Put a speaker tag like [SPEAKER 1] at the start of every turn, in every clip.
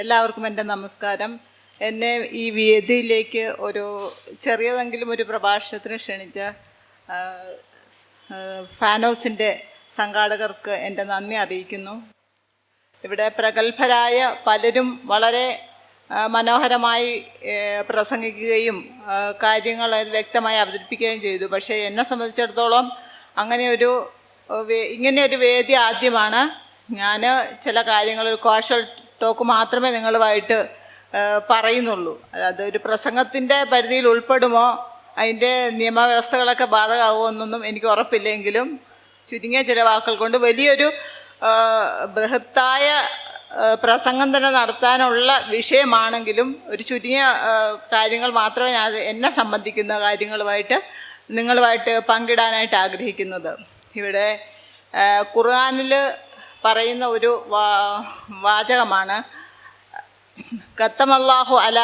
[SPEAKER 1] എല്ലാവർക്കും എൻ്റെ നമസ്കാരം. എന്നെ ഈ വേദിയിലേക്ക് ഒരു ചെറിയതെങ്കിലും ഒരു പ്രഭാഷണത്തിന് ക്ഷണിച്ച ഫാനോസിൻ്റെ സംഘാടകർക്ക് എൻ്റെ നന്ദി അറിയിക്കുന്നു. ഇവിടെ പ്രഗത്ഭരായ പലരും വളരെ മനോഹരമായി പ്രസംഗിക്കുകയും കാര്യങ്ങൾ വ്യക്തമായി അവതരിപ്പിക്കുകയും ചെയ്തു. പക്ഷേ എന്നെ സംബന്ധിച്ചിടത്തോളം ഇങ്ങനെയൊരു വേദി ആദ്യമാണ്. ഞാൻ ചില കാര്യങ്ങൾ ഒരു കാഷ്വൽ ടോക്ക് മാത്രമേ നിങ്ങളുമായിട്ട് പറയുന്നുള്ളൂ. അതൊരു പ്രസംഗത്തിൻ്റെ പരിധിയിൽ ഉൾപ്പെടുമോ, അതിൻ്റെ നിയമവ്യവസ്ഥകളൊക്കെ ബാധകമാകുമോ എന്നൊന്നും എനിക്ക് ഉറപ്പില്ലെങ്കിലും ചുരുങ്ങിയ ചില വാക്കുകൾ കൊണ്ട് വലിയൊരു ബൃഹത്തായ പ്രസംഗം തന്നെ നടത്താനുള്ള വിഷയമാണെങ്കിലും ഒരു ചുരുങ്ങിയ കാര്യങ്ങൾ മാത്രമേ ഞാൻ എന്നെ സംബന്ധിക്കുന്ന കാര്യങ്ങളുമായിട്ട് നിങ്ങളുമായിട്ട് പങ്കിടാനായിട്ട് ആഗ്രഹിക്കുന്നത്. ഇവിടെ ഖുർആനിൽ പറയുന്ന ഒരു വാചകമാണ് ഖത്തമല്ലാഹു അല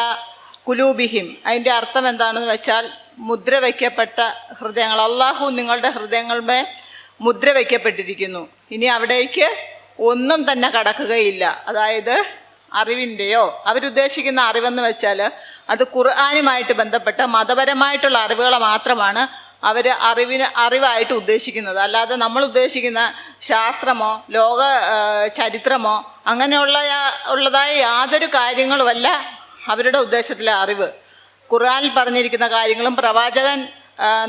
[SPEAKER 1] കുലൂബിഹിം. അതിൻ്റെ അർത്ഥം എന്താണെന്ന് വെച്ചാൽ മുദ്ര വയ്ക്കപ്പെട്ട ഹൃദയങ്ങൾ. അള്ളാഹു നിങ്ങളുടെ ഹൃദയങ്ങളുമേ മുദ്ര വയ്ക്കപ്പെട്ടിരിക്കുന്നു, ഇനി അവിടേക്ക് ഒന്നും തന്നെ കടക്കുകയില്ല. അതായത് അറിവിൻ്റെയോ അവരുദ്ദേശിക്കുന്ന അറിവെന്ന് വെച്ചാൽ അത് ഖുർആനുമായിട്ട് ബന്ധപ്പെട്ട മതപരമായിട്ടുള്ള അറിവുകൾ മാത്രമാണ് അവർ അറിവായിട്ട് ഉദ്ദേശിക്കുന്നത്. അല്ലാതെ നമ്മൾ ഉദ്ദേശിക്കുന്ന ശാസ്ത്രമോ ലോക ചരിത്രമോ ഉള്ളതായ യാതൊരു കാര്യങ്ങളുമല്ല അവരുടെ ഉദ്ദേശത്തിലെ അറിവ്. ഖുർആനിൽ പറഞ്ഞിരിക്കുന്ന കാര്യങ്ങളും പ്രവാചകൻ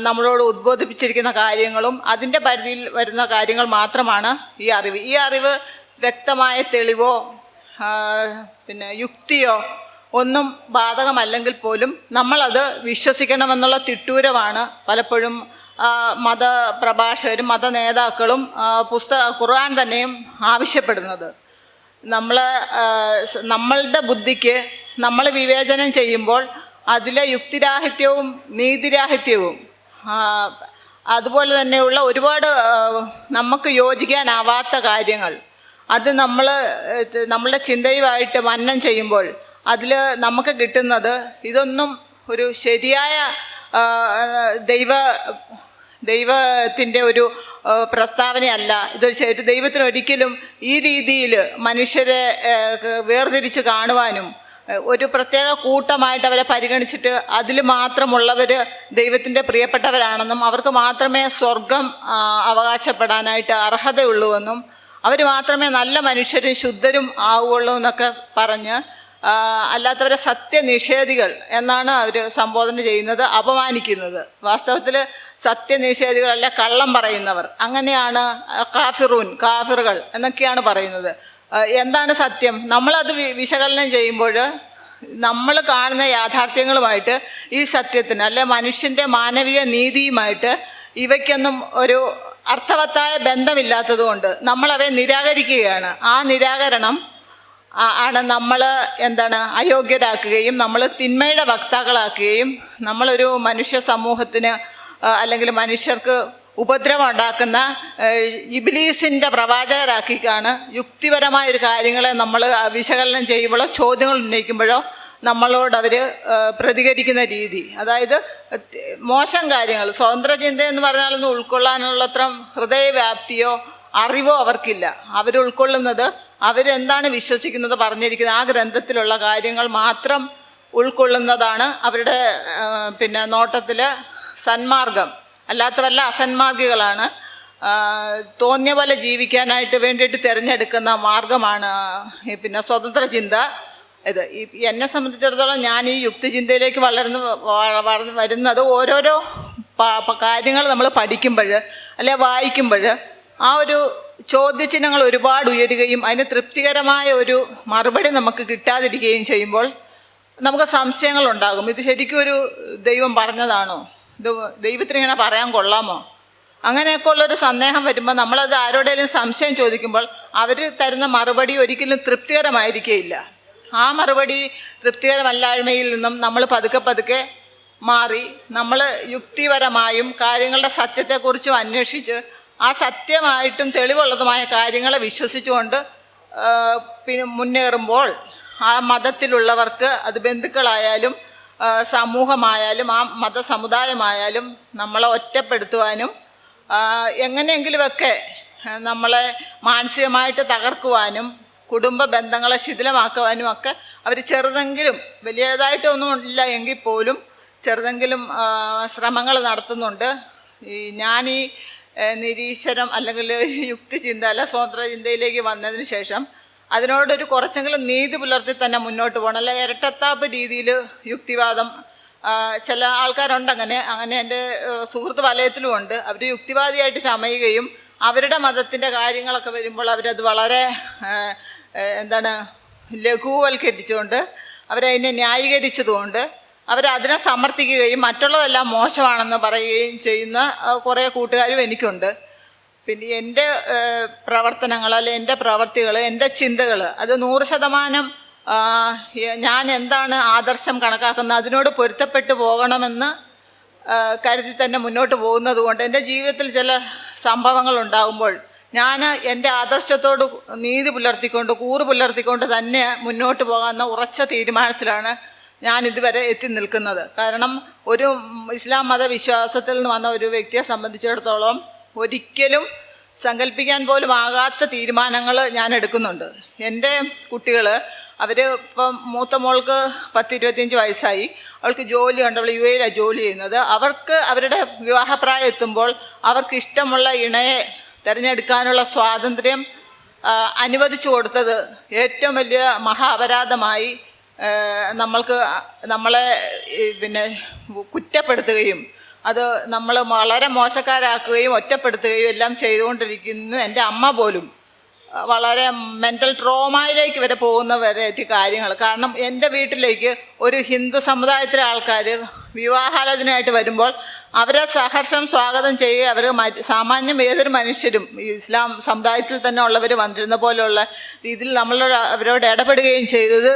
[SPEAKER 1] നമ്മളോട് ഉദ്ബോധിപ്പിച്ചിരിക്കുന്ന കാര്യങ്ങളും അതിൻ്റെ പരിധിയിൽ വരുന്ന കാര്യങ്ങൾ മാത്രമാണ് ഈ അറിവ്. ഈ അറിവ് വ്യക്തമായ തെളിവോ യുക്തിയോ ഒന്നും ബാധകമല്ലെങ്കിൽ പോലും നമ്മളത് വിശ്വസിക്കണമെന്നുള്ള തിട്ടൂരമാണ് പലപ്പോഴും മതപ്രഭാഷകരും മത നേതാക്കളും ഖുർആൻ തന്നെയും ആവശ്യപ്പെടുന്നത്. നമ്മളുടെ ബുദ്ധിക്ക് നമ്മൾ വിവേചനം ചെയ്യുമ്പോൾ അതിലെ യുക്തിരാഹിത്യവും നീതിരാഹിത്യവും അതുപോലെ തന്നെയുള്ള ഒരുപാട് നമുക്ക് യോജിക്കാനാവാത്ത കാര്യങ്ങൾ അത് നമ്മളുടെ ചിന്തയുമായിട്ട് മനനം ചെയ്യുമ്പോൾ അതിൽ നമുക്ക് കിട്ടുന്നത് ഇതൊന്നും ഒരു ശരിയായ ദൈവത്തിൻ്റെ ഒരു പ്രസ്താവനയല്ല. ഇതൊരു ദൈവത്തിനൊരിക്കലും ഈ രീതിയിൽ മനുഷ്യരെ വേർതിരിച്ച് കാണുവാനും ഒരു പ്രത്യേക കൂട്ടമായിട്ട് അവരെ പരിഗണിച്ചിട്ട് അതിൽ മാത്രമുള്ളവർ ദൈവത്തിൻ്റെ പ്രിയപ്പെട്ടവരാണെന്നും അവർക്ക് മാത്രമേ സ്വർഗം അവകാശപ്പെടാനായിട്ട് അർഹതയുള്ളൂവെന്നും അവർ മാത്രമേ നല്ല മനുഷ്യരും ശുദ്ധരും ആവുകയുള്ളൂ എന്നൊക്കെ പറഞ്ഞ് അല്ലാത്തവരെ സത്യനിഷേധികൾ എന്നാണ് അവർ സംബോധന ചെയ്യുന്നത്, അപമാനിക്കുന്നത്. വാസ്തവത്തിൽ സത്യനിഷേധികളല്ല, കള്ളം പറയുന്നവർ, അങ്ങനെയാണ് കാഫിറുകൾ എന്നൊക്കെയാണ് പറയുന്നത്. എന്താണ് സത്യം? നമ്മളത് വിശകലനം ചെയ്യുമ്പോൾ നമ്മൾ കാണുന്ന യാഥാർത്ഥ്യങ്ങളുമായിട്ട് ഈ സത്യത്തിന് അല്ലെ മനുഷ്യൻ്റെ മാനവിക നീതിയുമായിട്ട് ഇവയ്ക്കൊന്നും ഒരു അർത്ഥവത്തായ ബന്ധമില്ലാത്തത് കൊണ്ട് നമ്മളവയെ നിരാകരിക്കുകയാണ്. ആ നിരാകരണം ആണ് നമ്മൾ അയോഗ്യരാക്കുകയും നമ്മൾ തിന്മയുടെ വക്താക്കളാക്കുകയും നമ്മളൊരു മനുഷ്യ സമൂഹത്തിന് അല്ലെങ്കിൽ മനുഷ്യർക്ക് ഉപദ്രവം ഉണ്ടാക്കുന്ന ഇബ്ലീസിൻ്റെ പ്രവാചകരാക്കിക്കാണ് യുക്തിപരമായൊരു കാര്യങ്ങളെ നമ്മൾ വിശകലനം ചെയ്യുമ്പോഴോ ചോദ്യങ്ങൾ ഉന്നയിക്കുമ്പോഴോ നമ്മളോട് അവർ പ്രതികരിക്കുന്ന രീതി. അതായത് മോശം കാര്യങ്ങൾ സ്വതന്ത്ര ചിന്ത എന്ന് പറഞ്ഞാലൊന്നും ഉൾക്കൊള്ളാനുള്ളത്ര ഹൃദയവ്യാപ്തിയോ അറിവോ അവർക്കില്ല. അവരുൾക്കൊള്ളുന്നത് അവരെന്താണ് വിശ്വസിക്കുന്നത് പറഞ്ഞിരിക്കുന്നത് ആ ഗ്രന്ഥത്തിലുള്ള കാര്യങ്ങൾ മാത്രം ഉൾക്കൊള്ളുന്നതാണ് അവരുടെ നോട്ടത്തിൽ സന്മാർഗം. അല്ലാത്തവല്ല അസന്മാർഗികളാണ്. തോന്നിയ പോലെ ജീവിക്കാനായിട്ട് വേണ്ടിയിട്ട് തിരഞ്ഞെടുക്കുന്ന മാർഗമാണ് സ്വതന്ത്ര ചിന്ത. എന്നെ സംബന്ധിച്ചിടത്തോളം ഞാൻ ഈ യുക്തിചിന്തയിലേക്ക് വരുന്നത് ഓരോരോ കാര്യങ്ങൾ നമ്മൾ പഠിക്കുമ്പോൾ അല്ലെ വായിക്കുമ്പോൾ ആ ഒരു ചോദ്യചിഹ്നങ്ങൾ ഒരുപാട് ഉയരുകയും അതിന് തൃപ്തികരമായ ഒരു മറുപടി നമുക്ക് കിട്ടാതിരിക്കുകയും ചെയ്യുമ്പോൾ നമുക്ക് സംശയങ്ങളുണ്ടാകും. ഇത് ശരിക്കും ഒരു ദൈവം പറഞ്ഞതാണോ? ഇത് ദൈവത്തിന് ഇങ്ങനെ പറയാൻ കൊള്ളാമോ? അങ്ങനെയൊക്കെ ഉള്ളൊരു സന്ദേഹം വരുമ്പോൾ നമ്മളത് ആരോടെങ്കിലും സംശയം ചോദിക്കുമ്പോൾ അവർ തരുന്ന മറുപടി ഒരിക്കലും തൃപ്തികരമായിരിക്കുകയില്ല. ആ മറുപടി തൃപ്തികരമല്ലായ്മയിൽ നിന്നും നമ്മൾ പതുക്കെ മാറി നമ്മൾ യുക്തിപരമായും കാര്യങ്ങളുടെ സത്യത്തെക്കുറിച്ചും അന്വേഷിച്ച് ആ സത്യമായിട്ടും തെളിവുള്ളതുമായ കാര്യങ്ങളെ വിശ്വസിച്ചുകൊണ്ട് മുന്നേറുമ്പോൾ ആ മതത്തിലുള്ളവർക്ക് അത് ബന്ധുക്കളായാലും സമൂഹമായാലും ആ മതസമുദായമായാലും നമ്മളെ ഒറ്റപ്പെടുത്തുവാനും എങ്ങനെയെങ്കിലുമൊക്കെ നമ്മളെ മാനസികമായിട്ട് തകർക്കുവാനും കുടുംബ ബന്ധങ്ങളെ ശിഥിലമാക്കുവാനും ഒക്കെ അവർ ചെറുതെങ്കിലും, വലിയതായിട്ടൊന്നും ഇല്ല എങ്കിൽ പോലും ചെറുതെങ്കിലും ശ്രമങ്ങൾ നടത്തുന്നുണ്ട്. ഞാനീ നിരീശ്വരം അല്ലെങ്കിൽ യുക്തിചിന്ത അല്ല സ്വതന്ത്ര ചിന്തയിലേക്ക് വന്നതിന് ശേഷം അതിനോടൊരു കുറച്ചെങ്കിലും നീതി പുലർത്തി തന്നെ മുന്നോട്ട് പോകണം. അല്ല ഇരട്ടത്താപ്പ് രീതിയിൽ യുക്തിവാദം, ചില ആൾക്കാരുണ്ട് അങ്ങനെ എൻ്റെ സുഹൃത്ത് വലയത്തിലും ഉണ്ട്. അവർ യുക്തിവാദിയായിട്ട് ചമയുകയും അവരുടെ മതത്തിൻ്റെ കാര്യങ്ങളൊക്കെ വരുമ്പോൾ അവരത് വളരെ ലഘുവൽക്കരിച്ചുകൊണ്ട് അവരതിനെ ന്യായീകരിച്ചതുകൊണ്ട് അവരതിനെ സമർത്ഥിക്കുകയും മറ്റുള്ളതെല്ലാം മോശമാണെന്ന് പറയുകയും ചെയ്യുന്ന കുറേ കൂട്ടുകാരും എനിക്കുണ്ട്. പിന്നെ എൻ്റെ പ്രവർത്തനങ്ങൾ അല്ലെ എൻ്റെ പ്രവർത്തികൾ, എൻ്റെ ചിന്തകൾ അത് 100% ഞാൻ എന്താണ് ആദർശം കണക്കാക്കുന്നത് അതിനോട് പൊരുത്തപ്പെട്ടു പോകണമെന്ന് കരുതി തന്നെ മുന്നോട്ട് പോകുന്നത് കൊണ്ട് എൻ്റെ ജീവിതത്തിൽ ചില സംഭവങ്ങൾ ഉണ്ടാകുമ്പോൾ ഞാൻ എൻ്റെ ആദർശത്തോട് നീതി പുലർത്തിക്കൊണ്ട് കൂറ് പുലർത്തിക്കൊണ്ട് തന്നെ മുന്നോട്ട് പോകാമെന്ന ഉറച്ച തീരുമാനത്തിലാണ് ഞാൻ ഇതുവരെ എത്തി നിൽക്കുന്നത്. കാരണം ഒരു ഇസ്ലാം മതവിശ്വാസത്തിൽ നിന്ന് വന്ന ഒരു വ്യക്തിയെ സംബന്ധിച്ചിടത്തോളം ഒരിക്കലും സങ്കല്പിക്കാൻ പോലും ആകാത്ത തീരുമാനങ്ങൾ ഞാൻ എടുക്കുന്നുണ്ട്. എൻ്റെ കുട്ടികൾ ഇപ്പം മൂത്ത മോൾക്ക് 10-25 വയസ്സായി, അവൾക്ക് ജോലിയുണ്ട്, അവൾ UAE ജോലി ചെയ്യുന്നത്. അവർക്ക് അവരുടെ വിവാഹപ്രായം എത്തുമ്പോൾ അവർക്ക് ഇഷ്ടമുള്ള ഇണയെ തിരഞ്ഞെടുക്കാനുള്ള സ്വാതന്ത്ര്യം അനുവദിച്ചു കൊടുത്തത് ഏറ്റവും വലിയ മഹാ അപരാധമായി നമ്മളെ കുറ്റപ്പെടുത്തുകയും അത് നമ്മൾ വളരെ മോശക്കാരാക്കുകയും ഒറ്റപ്പെടുത്തുകയും എല്ലാം ചെയ്തുകൊണ്ടിരിക്കുന്നു. എൻ്റെ അമ്മ പോലും വളരെ മെൻ്റൽ ട്രോമയിലേക്ക് വരെ പോകുന്നവരെ എത്തി കാര്യങ്ങൾ. കാരണം എൻ്റെ വീട്ടിലേക്ക് ഒരു ഹിന്ദു സമുദായത്തിലെ ആൾക്കാർ വിവാഹാലോചനയായിട്ട് വരുമ്പോൾ അവരെ സഹർഷം സ്വാഗതം ചെയ്യുക, അവർ സാമാന്യം ഏതൊരു മനുഷ്യരും ഇസ്ലാം സമുദായത്തിൽ തന്നെ ഉള്ളവർ വന്നിരുന്ന പോലെയുള്ള രീതിയിൽ അവരോട് ഇടപെടുകയും ചെയ്തത്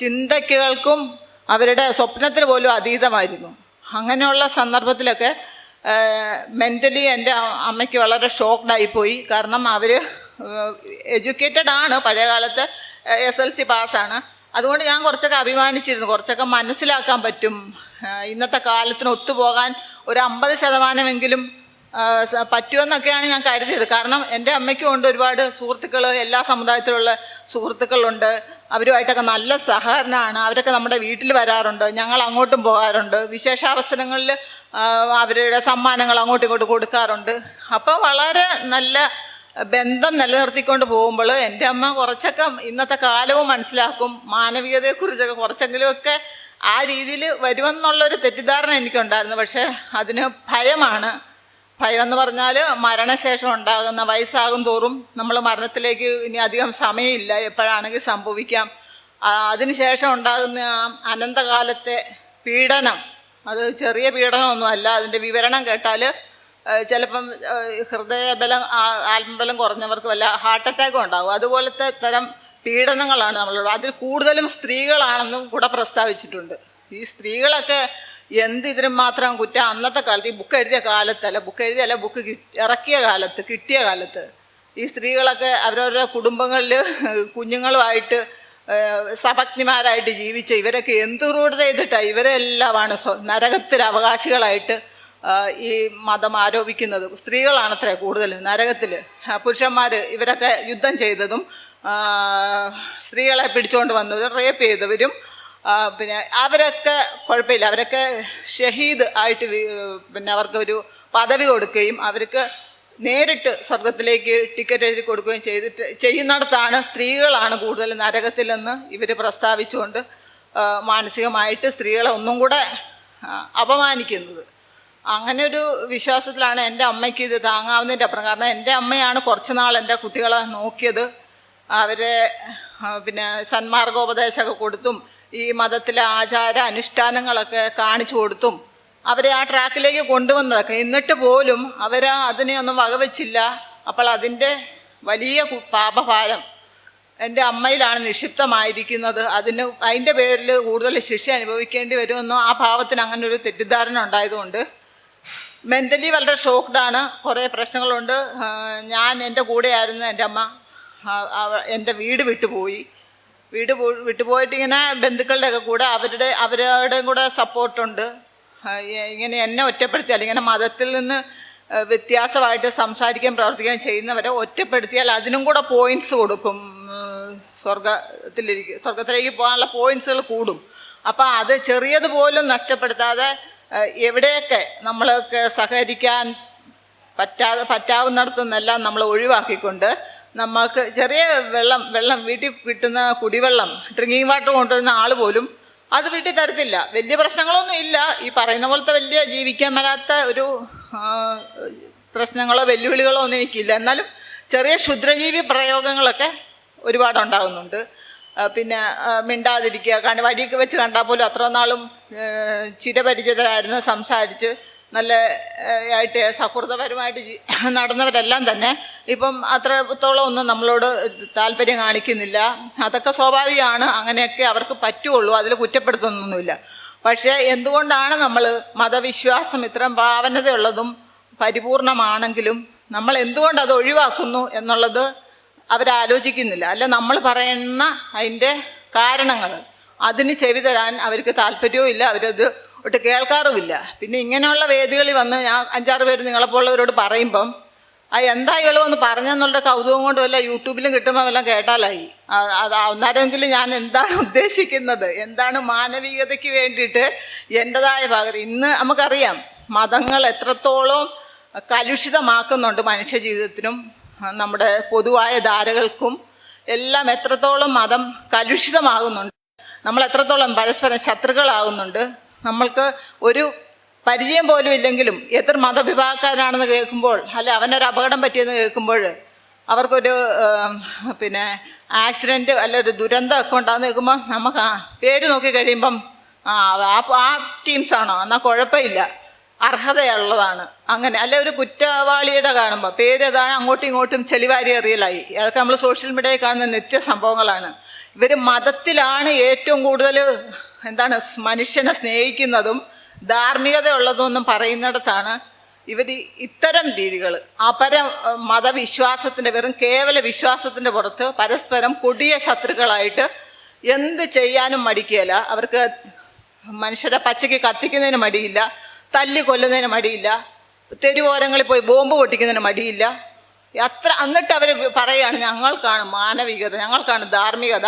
[SPEAKER 1] ചിന്തകൾക്കും അവരുടെ സ്വപ്നത്തിന് പോലും അതീതമായിരുന്നു. അങ്ങനെയുള്ള സന്ദർഭത്തിലൊക്കെ മെൻ്റലി എൻ്റെ അമ്മയ്ക്ക് വളരെ ഷോക്ക്ഡായിപ്പോയി. കാരണം അവർ എഡ്യൂക്കേറ്റഡ് ആണ്, പഴയ കാലത്ത് SLC പാസ്സാണ്. അതുകൊണ്ട് ഞാൻ കുറച്ചൊക്കെ അഭിമാനിച്ചിരുന്നു, കുറച്ചൊക്കെ മനസ്സിലാക്കാൻ പറ്റും, ഇന്നത്തെ കാലത്തിന് ഒത്തുപോകാൻ ഒരു 50% പറ്റുമെന്നൊക്കെയാണ് ഞാൻ കരുതിയത്. കാരണം എൻ്റെ അമ്മയ്ക്കും ഉണ്ട് ഒരുപാട് സുഹൃത്തുക്കൾ, എല്ലാ സമുദായത്തിലുള്ള സുഹൃത്തുക്കളുണ്ട്, അവരുമായിട്ടൊക്കെ നല്ല സഹകരണമാണ്. അവരൊക്കെ നമ്മുടെ വീട്ടിൽ വരാറുണ്ട്, ഞങ്ങൾ അങ്ങോട്ടും പോകാറുണ്ട്, വിശേഷാവസരങ്ങളിൽ അവരുടെ സമ്മാനങ്ങൾ അങ്ങോട്ടും ഇങ്ങോട്ടും കൊടുക്കാറുണ്ട്. അപ്പോൾ വളരെ നല്ല ബന്ധം നിലനിർത്തിക്കൊണ്ട് പോകുമ്പോൾ എൻ്റെ അമ്മ കുറച്ചൊക്കെ ഇന്നത്തെ കാലവും മനസ്സിലാക്കും, മാനവികതയെക്കുറിച്ചൊക്കെ കുറച്ചെങ്കിലുമൊക്കെ ആ രീതിയിൽ വരുമെന്നുള്ളൊരു തെറ്റിദ്ധാരണ എനിക്കുണ്ടായിരുന്നു. പക്ഷേ അതിന് ഭയമാണ്. ഭയം എന്ന് പറഞ്ഞാൽ മരണശേഷം ഉണ്ടാകുന്ന, വയസ്സാകും തോറും നമ്മൾ മരണത്തിലേക്ക് ഇനി അധികം സമയമില്ല, എപ്പോഴാണെങ്കിൽ സംഭവിക്കാം. അതിനുശേഷം ഉണ്ടാകുന്ന അനന്തകാലത്തെ പീഡനം, അത് ചെറിയ പീഡനമൊന്നുമല്ല. അതിൻ്റെ വിവരണം കേട്ടാൽ ചിലപ്പം ഹൃദയബലം, ആത്മബലം കുറഞ്ഞവർക്ക് വല്ല ഹാർട്ട് അറ്റാക്കും ഉണ്ടാകും. അതുപോലത്തെ തരം പീഡനങ്ങളാണ് നമ്മളോട്. അതിൽ കൂടുതലും സ്ത്രീകളാണെന്നും കൂടെ പ്രസ്താവിച്ചിട്ടുണ്ട്. ഈ സ്ത്രീകളൊക്കെ ഇതിനും മാത്രം കുറ്റം. അന്നത്തെ കാലത്ത്, ഈ ബുക്ക് എഴുതിയ കാലത്തല്ല, ബുക്ക് ഇറക്കിയ കാലത്ത്, കിട്ടിയ കാലത്ത് ഈ സ്ത്രീകളൊക്കെ അവരവരുടെ കുടുംബങ്ങളിൽ കുഞ്ഞുങ്ങളുമായിട്ട് സപത്നിമാരായിട്ട് ജീവിച്ച ഇവരൊക്കെ എന്ത് ക്രൂരത ചെയ്തിട്ടാണ് ഇവരെല്ലാമാണ് നരകത്തിൽ അവകാശികളായിട്ട് ഈ മതം ആരോപിക്കുന്നത്. സ്ത്രീകളാണത്രേ കൂടുതൽ നരകത്തിൽ. പുരുഷന്മാർ ഇവരൊക്കെ യുദ്ധം ചെയ്തതും സ്ത്രീകളെ പിടിച്ചുകൊണ്ട് വന്നവരും റേപ്പ് ചെയ്തവരും പിന്നെ അവരൊക്കെ കുഴപ്പമില്ല, അവരൊക്കെ ഷഹീദ് ആയിട്ട് അവർക്കൊരു പദവി കൊടുക്കുകയും അവർക്ക് നേരിട്ട് സ്വർഗത്തിലേക്ക് ടിക്കറ്റ് എഴുതി കൊടുക്കുകയും ചെയ്യുന്നിടത്താണ് സ്ത്രീകളാണ് കൂടുതൽ നരകത്തിലെന്ന് ഇവർ പ്രസ്താവിച്ചുകൊണ്ട് മാനസികമായിട്ട് സ്ത്രീകളെ ഒന്നും കൂടെ അപമാനിക്കുന്നത്. അങ്ങനെ ഒരു വിശ്വാസത്തിലാണ് എൻ്റെ അമ്മയ്ക്ക് ഇത് താങ്ങാവുന്നതിൻ്റെ അപ്പുറം. കാരണം എൻ്റെ അമ്മയാണ് കുറച്ച് നാൾ എൻ്റെ കുട്ടികളെ നോക്കിയത്. അവരെ സന്മാർഗോപദേശമൊക്കെ കൊടുത്തും ഈ മതത്തിലെ ആചാര അനുഷ്ഠാനങ്ങളൊക്കെ കാണിച്ചു കൊടുത്തും അവരെ ആ ട്രാക്കിലേക്ക് കൊണ്ടുവന്നതൊക്കെ. എന്നിട്ട് പോലും അതിനെ ഒന്നും വകവെച്ചില്ല. അപ്പോൾ അതിൻ്റെ വലിയ പാപഭാരം എൻ്റെ അമ്മയിലാണ് നിക്ഷിപ്തമായിരിക്കുന്നത്. അതിൻ്റെ പേരിൽ കൂടുതൽ ശിക്ഷ അനുഭവിക്കേണ്ടി വരുമെന്നോ ആ ഭാവത്തിന് അങ്ങനെ ഒരു തെറ്റിദ്ധാരണ ഉണ്ടായതുകൊണ്ട് മെൻ്റലി വളരെ ഷോക്ക്ഡാണ്. കുറേ പ്രശ്നങ്ങളുണ്ട്. എൻ്റെ കൂടെയായിരുന്നു എൻ്റെ അമ്മ. എൻ്റെ വീട് വിട്ടുപോയി. വിട്ടുപോയിട്ട് ഇങ്ങനെ ബന്ധുക്കളുടെയൊക്കെ കൂടെ അവരുടെയും കൂടെ സപ്പോർട്ടുണ്ട്. ഇങ്ങനെ എന്നെ ഒറ്റപ്പെടുത്തിയാൽ, ഇങ്ങനെ മതത്തിൽ നിന്ന് വ്യത്യാസമായിട്ട് സംസാരിക്കാൻ പ്രവർത്തിക്കാൻ ചെയ്യുന്നവരെ ഒറ്റപ്പെടുത്തിയാൽ അതിനും കൂടെ പോയിൻറ്റ്സ് കൊടുക്കും സ്വർഗത്തിലേക്ക് പോകാനുള്ള പോയിൻറ്റ്സുകൾ കൂടും. അപ്പോൾ അത് ചെറിയതുപോലും നഷ്ടപ്പെടുത്താതെ എവിടെയൊക്കെ നമ്മൾക്ക് സഹകരിക്കാൻ പറ്റാവുന്നിടത്തു നിന്നെല്ലാം നമ്മൾ ഒഴിവാക്കിക്കൊണ്ട് നമ്മൾക്ക് ചെറിയ വെള്ളം വീട്ടിൽ കിട്ടുന്ന കുടിവെള്ളം, ഡ്രിങ്കിങ് വാട്ടർ കൊണ്ടുവരുന്ന ആൾ പോലും അത് വീട്ടിൽ തരത്തില്ല. വലിയ പ്രശ്നങ്ങളൊന്നും ഇല്ല, ഈ പറയുന്ന പോലത്തെ വലിയ ജീവിക്കാൻ മേലാത്ത ഒരു പ്രശ്നങ്ങളോ വെല്ലുവിളികളോ ഒന്നും എനിക്കില്ല. എന്നാലും ചെറിയ ക്ഷുദ്രജീവി പ്രയോഗങ്ങളൊക്കെ ഒരുപാടുണ്ടാകുന്നുണ്ട്. പിന്നെ മിണ്ടാതിരിക്കുക, വഴിക്ക് വെച്ച് കണ്ടാൽ പോലും അത്ര നാളും ചിരപരിചിതരായിരുന്നു, സംസാരിച്ച് നല്ല ആയിട്ട് സൗഹൃദപരമായിട്ട് നടന്നവരെല്ലാം തന്നെ ഇപ്പം അത്രത്തോളം ഒന്നും നമ്മളോട് താല്പര്യം കാണിക്കുന്നില്ല. അതൊക്കെ സ്വാഭാവികമാണ്, അങ്ങനെയൊക്കെ അവർക്ക് പറ്റുള്ളൂ, അതിൽ കുറ്റപ്പെടുത്തുന്നൊന്നുമില്ല. പക്ഷേ എന്തുകൊണ്ടാണ് നമ്മൾ മതവിശ്വാസം ഇത്രയും ഭാവനതയുള്ളതും പരിപൂർണമാണെങ്കിലും നമ്മൾ എന്തുകൊണ്ട് അത് ഒഴിവാക്കുന്നു എന്നുള്ളത് അവരാലോചിക്കുന്നില്ല. അല്ല, നമ്മൾ പറയുന്ന അതിൻ്റെ കാരണങ്ങൾ അതിന് ചെവി തരാൻ അവർക്ക് താല്പര്യവും ഇല്ല, അവരത് ഒട്ട് കേൾക്കാറുമില്ല. പിന്നെ ഇങ്ങനെയുള്ള വേദികളിൽ വന്ന് ഞാൻ 5-6 പേര് നിങ്ങളെപ്പോലുള്ളവരോട് പറയുമ്പം എന്താ ഇളവെന്ന് പറഞ്ഞെന്നുള്ള കൗതുകം കൊണ്ട് വല്ല യൂട്യൂബിലും കിട്ടുമ്പോൾ വല്ലതും കേട്ടാലായി. അത് അന്നേരമെങ്കിലും ഞാൻ എന്താണ് ഉദ്ദേശിക്കുന്നത്, എന്താണ് മാനവികതയ്ക്ക് വേണ്ടിയിട്ട് എൻ്റെതായ ഭാഗം. ഇന്ന് നമുക്കറിയാം മതങ്ങൾ എത്രത്തോളം കലുഷിതമാക്കുന്നുണ്ട് മനുഷ്യജീവിതത്തിനും നമ്മുടെ പൊതുവായ ധാരകൾക്കും എല്ലാം എത്രത്തോളം മതം കലുഷിതമാകുന്നുണ്ട്. നമ്മൾ എത്രത്തോളം പരസ്പരം ശത്രുക്കളാകുന്നുണ്ട്. നമ്മൾക്ക് ഒരു പരിചയം പോലും ഇല്ലെങ്കിലും എത്ര മതവിഭാഗക്കാരാണെന്ന് കേൾക്കുമ്പോൾ, അല്ലെ അവനൊരു അപകടം പറ്റിയെന്ന് കേൾക്കുമ്പോൾ, അവർക്കൊരു പിന്നെ ആക്സിഡൻറ്റ് അല്ല ഒരു ദുരന്തമൊക്കെ ഉണ്ടാകുന്ന കേൾക്കുമ്പോൾ നമുക്ക് പേര് നോക്കി കഴിയുമ്പം ആ ടീംസാണോ എന്നാൽ കുഴപ്പമില്ല, അർഹതയുള്ളതാണ്. അങ്ങനെ അല്ലെ ഒരു കുറ്റവാളിയുടെ കാണുമ്പോൾ പേര് ഏതാണ് അങ്ങോട്ടും ഇങ്ങോട്ടും ചെളിവാരി എറിയലായി. അതൊക്കെ നമ്മൾ സോഷ്യൽ മീഡിയയിൽ കാണുന്ന നിത്യ സംഭവങ്ങളാണ്. ഇവർ മതത്തിലാണ് ഏറ്റവും കൂടുതൽ എന്താണ് മനുഷ്യനെ സ്നേഹിക്കുന്നതും ധാർമ്മികതയുള്ളതും ഒന്നും പറയുന്നിടത്താണ് ഇവർ ഇത്തരം രീതികൾ മതവിശ്വാസത്തിൻ്റെ വെറും കേവല വിശ്വാസത്തിൻ്റെ പുറത്ത് പരസ്പരം കൊടിയ ശത്രുക്കളായിട്ട് എന്ത് ചെയ്യാനും മടിക്കുകയില്ല. അവർക്ക് മനുഷ്യരെ പച്ചയ്ക്ക് കത്തിക്കുന്നതിന് മടിയില്ല, തല്ലി കൊല്ലുന്നതിന് മടിയില്ല, തെരുവോരങ്ങളിൽ പോയി ബോംബ് പൊട്ടിക്കുന്നതിന് മടിയില്ല. എന്നിട്ട് അവർ പറയുകയാണ് ഞങ്ങൾക്കാണ് മാനവികത, ഞങ്ങൾക്കാണ് ധാർമ്മികത,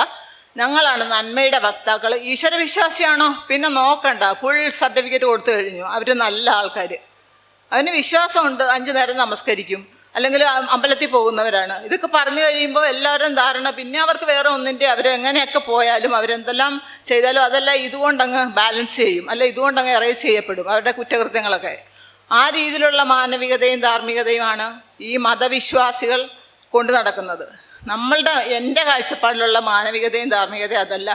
[SPEAKER 1] ഞങ്ങളാണ് നന്മയുടെ വക്താക്കൾ. ഈശ്വരവിശ്വാസിയാണോ പിന്നെ നോക്കണ്ട, ഫുൾ സർട്ടിഫിക്കറ്റ് കൊടുത്തു കഴിഞ്ഞു, അവർ നല്ല ആൾക്കാർ, അതിന് വിശ്വാസമുണ്ട്, 5 നേരം നമസ്കരിക്കും, അല്ലെങ്കിൽ അമ്പലത്തിൽ പോകുന്നവരാണ്. ഇതൊക്കെ പറഞ്ഞു കഴിയുമ്പോൾ എല്ലാവരും ധാരണ പിന്നെ അവർക്ക് വേറെ ഒന്നിൻ്റെ അവരെങ്ങനെയൊക്കെ പോയാലും അവരെന്തെല്ലാം ചെയ്താലും അതെല്ലാം ഇതുകൊണ്ടങ്ങ് ബാലൻസ് ചെയ്യും, അല്ല ഇതുകൊണ്ടങ്ങ് എറേസ് ചെയ്യപ്പെടും അവരുടെ കുറ്റകൃത്യങ്ങളൊക്കെ. ആ രീതിയിലുള്ള മാനവികതയും ധാർമ്മികതയുമാണ് ഈ മതവിശ്വാസികൾ കൊണ്ടു നടക്കുന്നത്. എൻ്റെ കാഴ്ചപ്പാടിലുള്ള മാനവികതയും ധാർമ്മികതയും അതല്ല.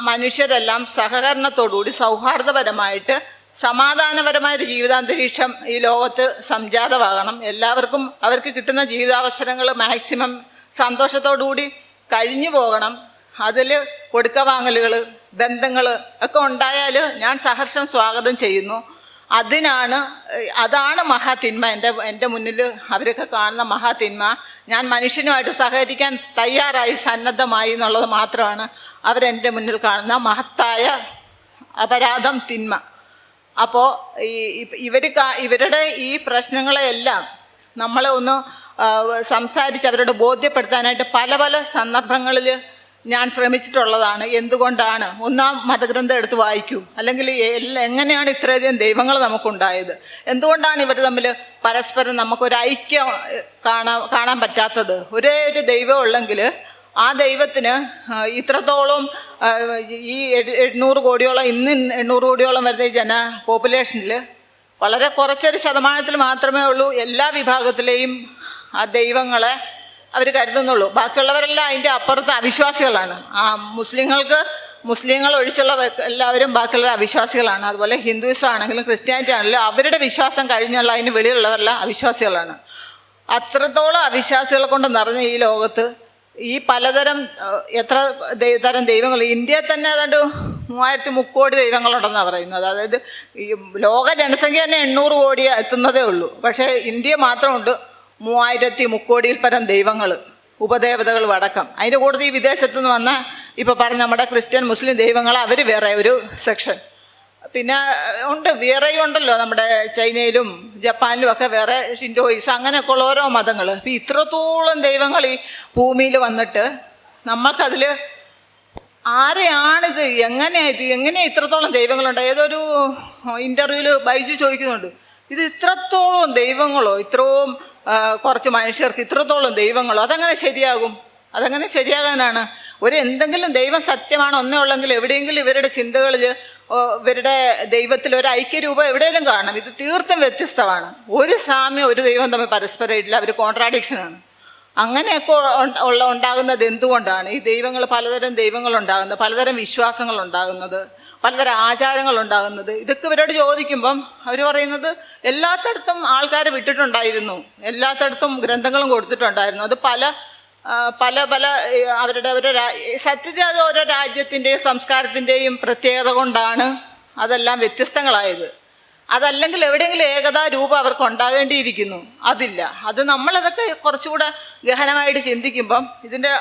[SPEAKER 1] മനുഷ്യരെല്ലാം സഹകരണത്തോടുകൂടി സൗഹാർദ്ദപരമായിട്ട് സമാധാനപരമായൊരു ജീവിതാന്തരീക്ഷം ഈ ലോകത്ത് സംജാതമാകണം. എല്ലാവർക്കും അവർക്ക് കിട്ടുന്ന ജീവിതാവസരങ്ങൾ മാക്സിമം സന്തോഷത്തോടുകൂടി കഴിഞ്ഞു പോകണം. അതിൽ കൊടുക്കവാങ്ങലുകൾ ബന്ധങ്ങൾ ഒക്കെ ഉണ്ടായാൽ ഞാൻ സഹർഷം സ്വാഗതം ചെയ്യുന്നു. അതാണ് മഹാതിന്മ. എൻ്റെ മുന്നിൽ അവരൊക്കെ കാണുന്ന മഹാതിന്മ. ഞാൻ മനുഷ്യനുമായിട്ട് സഹകരിക്കാൻ തയ്യാറായി സന്നദ്ധമായി എന്നുള്ളത് മാത്രമാണ് അവരെൻ്റെ മുന്നിൽ കാണുന്ന മഹത്തായ അപരാധം, തിന്മ. അപ്പോൾ ഇവരുടെ ഈ പ്രശ്നങ്ങളെയെല്ലാം നമ്മളെ ഒന്ന് സംസാരിച്ച് അവരോട് ബോധ്യപ്പെടുത്താനായിട്ട് പല പല സന്ദർഭങ്ങളിൽ ഞാൻ ശ്രമിച്ചിട്ടുള്ളതാണ്. എന്തുകൊണ്ടാണ് ഒന്നാം മതഗ്രന്ഥം എടുത്ത് വായിക്കൂ, അല്ലെങ്കിൽ എങ്ങനെയാണ് ഇത്രയധികം ദൈവങ്ങൾ നമുക്കുണ്ടായത്, എന്തുകൊണ്ടാണ് ഇവർ തമ്മിൽ പരസ്പരം നമുക്കൊരു ഐക്യം കാണാൻ പറ്റാത്തത്. ഒരേ ഒരു ദൈവം ഉള്ളെങ്കിൽ ആ ദൈവത്തിന് ഇത്രത്തോളം ഈ 800 കോടിയോളം ഇന്ന് 800 കോടിയോളം വരുന്ന പോപ്പുലേഷനിൽ വളരെ കുറച്ചൊരു ശതമാനത്തിൽ മാത്രമേ ഉള്ളൂ എല്ലാ വിഭാഗത്തിലെയും ആ ദൈവങ്ങളെ അവർ കരുതുന്നുള്ളൂ. ബാക്കിയുള്ളവരെല്ലാം അതിൻ്റെ അപ്പുറത്ത് അവിശ്വാസികളാണ്. മുസ്ലിങ്ങൾ ഒഴിച്ചുള്ള എല്ലാവരും ബാക്കിയുള്ള അവിശ്വാസികളാണ്. അതുപോലെ ഹിന്ദുയിസം ആണെങ്കിലും ക്രിസ്ത്യാനിറ്റി ആണെങ്കിലും അവരുടെ വിശ്വാസം കഴിഞ്ഞുള്ള അതിന് വെളിയുള്ളവരെല്ലാം അവിശ്വാസികളാണ്. അത്രത്തോളം അവിശ്വാസികളെ കൊണ്ട് നിറഞ്ഞ ഈ ലോകത്ത് ഈ പലതരം എത്ര തരം ദൈവങ്ങൾ, ഇന്ത്യയിൽ തന്നെ ഏതാണ്ട് 3030 കോടി ദൈവങ്ങളുണ്ടെന്നാണ് പറയുന്നത്. അതായത് ഈ ലോക ജനസംഖ്യ തന്നെ 800 കോടി എത്തുന്നതേ ഉള്ളൂ. പക്ഷേ ഇന്ത്യ മാത്രമുണ്ട് 3030 കോടിയിൽ പരം ദൈവങ്ങൾ, ഉപദേവതകൾ അടക്കം. അതിൻ്റെ കൂടുതൽ ഈ വിദേശത്തു നിന്ന് വന്ന ഇപ്പോൾ പറഞ്ഞ നമ്മുടെ ക്രിസ്ത്യൻ മുസ്ലിം ദൈവങ്ങൾ അവർ വേറെ ഒരു സെക്ഷൻ. പിന്നെ ഉണ്ട്, വേറെയും ഉണ്ടല്ലോ നമ്മുടെ ചൈനയിലും ജപ്പാനിലും ഒക്കെ വേറെ ഷിൻഡോയിസം അങ്ങനെയൊക്കെ ഉള്ള ഓരോ മതങ്ങൾ. ഇപ്പം ഇത്രത്തോളം ദൈവങ്ങൾ ഈ ഭൂമിയിൽ വന്നിട്ട് നമ്മൾക്കതിൽ ആരെയാണിത്, എങ്ങനെ ഇത്രത്തോളം ദൈവങ്ങളുണ്ട്? ഏതൊരു ഇൻ്റർവ്യൂവിൽ ബൈജു ചോദിക്കുന്നുണ്ട്, ഇത് ഇത്രത്തോളം ദൈവങ്ങളോ, ഇത്രയും കുറച്ച് മനുഷ്യർക്ക് ഇത്രത്തോളം ദൈവങ്ങളോ, അതെങ്ങനെ ശരിയാകും? അതെങ്ങനെ ശരിയാകാനാണ്? എന്തെങ്കിലും ദൈവം സത്യമാണ് ഒന്നേ ഉള്ളെങ്കിൽ എവിടെയെങ്കിലും ഇവരുടെ ചിന്തകളിൽ, ഇവരുടെ ദൈവത്തിൽ ഒരു ഐക്യരൂപം എവിടെയെങ്കിലും കാണണം. ഇത് തീർത്തും വ്യത്യസ്തമാണ്. ഒരു സാമ്യം, ഒരു ദൈവം തമ്മിൽ പരസ്പരം ഇല്ല, അവർ കോൺട്രാഡിക്ഷനാണ്. അങ്ങനെയൊക്കെ ഉണ്ടാകുന്നത് എന്തുകൊണ്ടാണ്? ഈ ദൈവങ്ങൾ, പലതരം ദൈവങ്ങളുണ്ടാകുന്നത്, പലതരം വിശ്വാസങ്ങളുണ്ടാകുന്നത്, പലതരം ആചാരങ്ങളുണ്ടാകുന്നത്. ഇതൊക്കെ ഇവരോട് ചോദിക്കുമ്പം അവർ പറയുന്നത് എല്ലാത്തടത്തും ആൾക്കാരെ വിട്ടിട്ടുണ്ടായിരുന്നു, എല്ലാത്തടത്തും ഗ്രന്ഥങ്ങളും കൊടുത്തിട്ടുണ്ടായിരുന്നു. അത് പല അവരുടെ സത്യത്തിൽ അത് ഓരോ രാജ്യത്തിൻ്റെയും സംസ്കാരത്തിൻ്റെയും പ്രത്യേകത കൊണ്ടാണ് അതെല്ലാം വ്യത്യസ്തങ്ങളായത്. അതല്ലെങ്കിൽ എവിടെയെങ്കിലും ഏകതാ രൂപം അവർക്ക് ഉണ്ടാകേണ്ടിയിരിക്കുന്നു, അതില്ല. അത് നമ്മളതൊക്കെ കുറച്ചുകൂടെ ഗഹനമായിട്ട് ചിന്തിക്കുമ്പം ഇതിൻ്റെ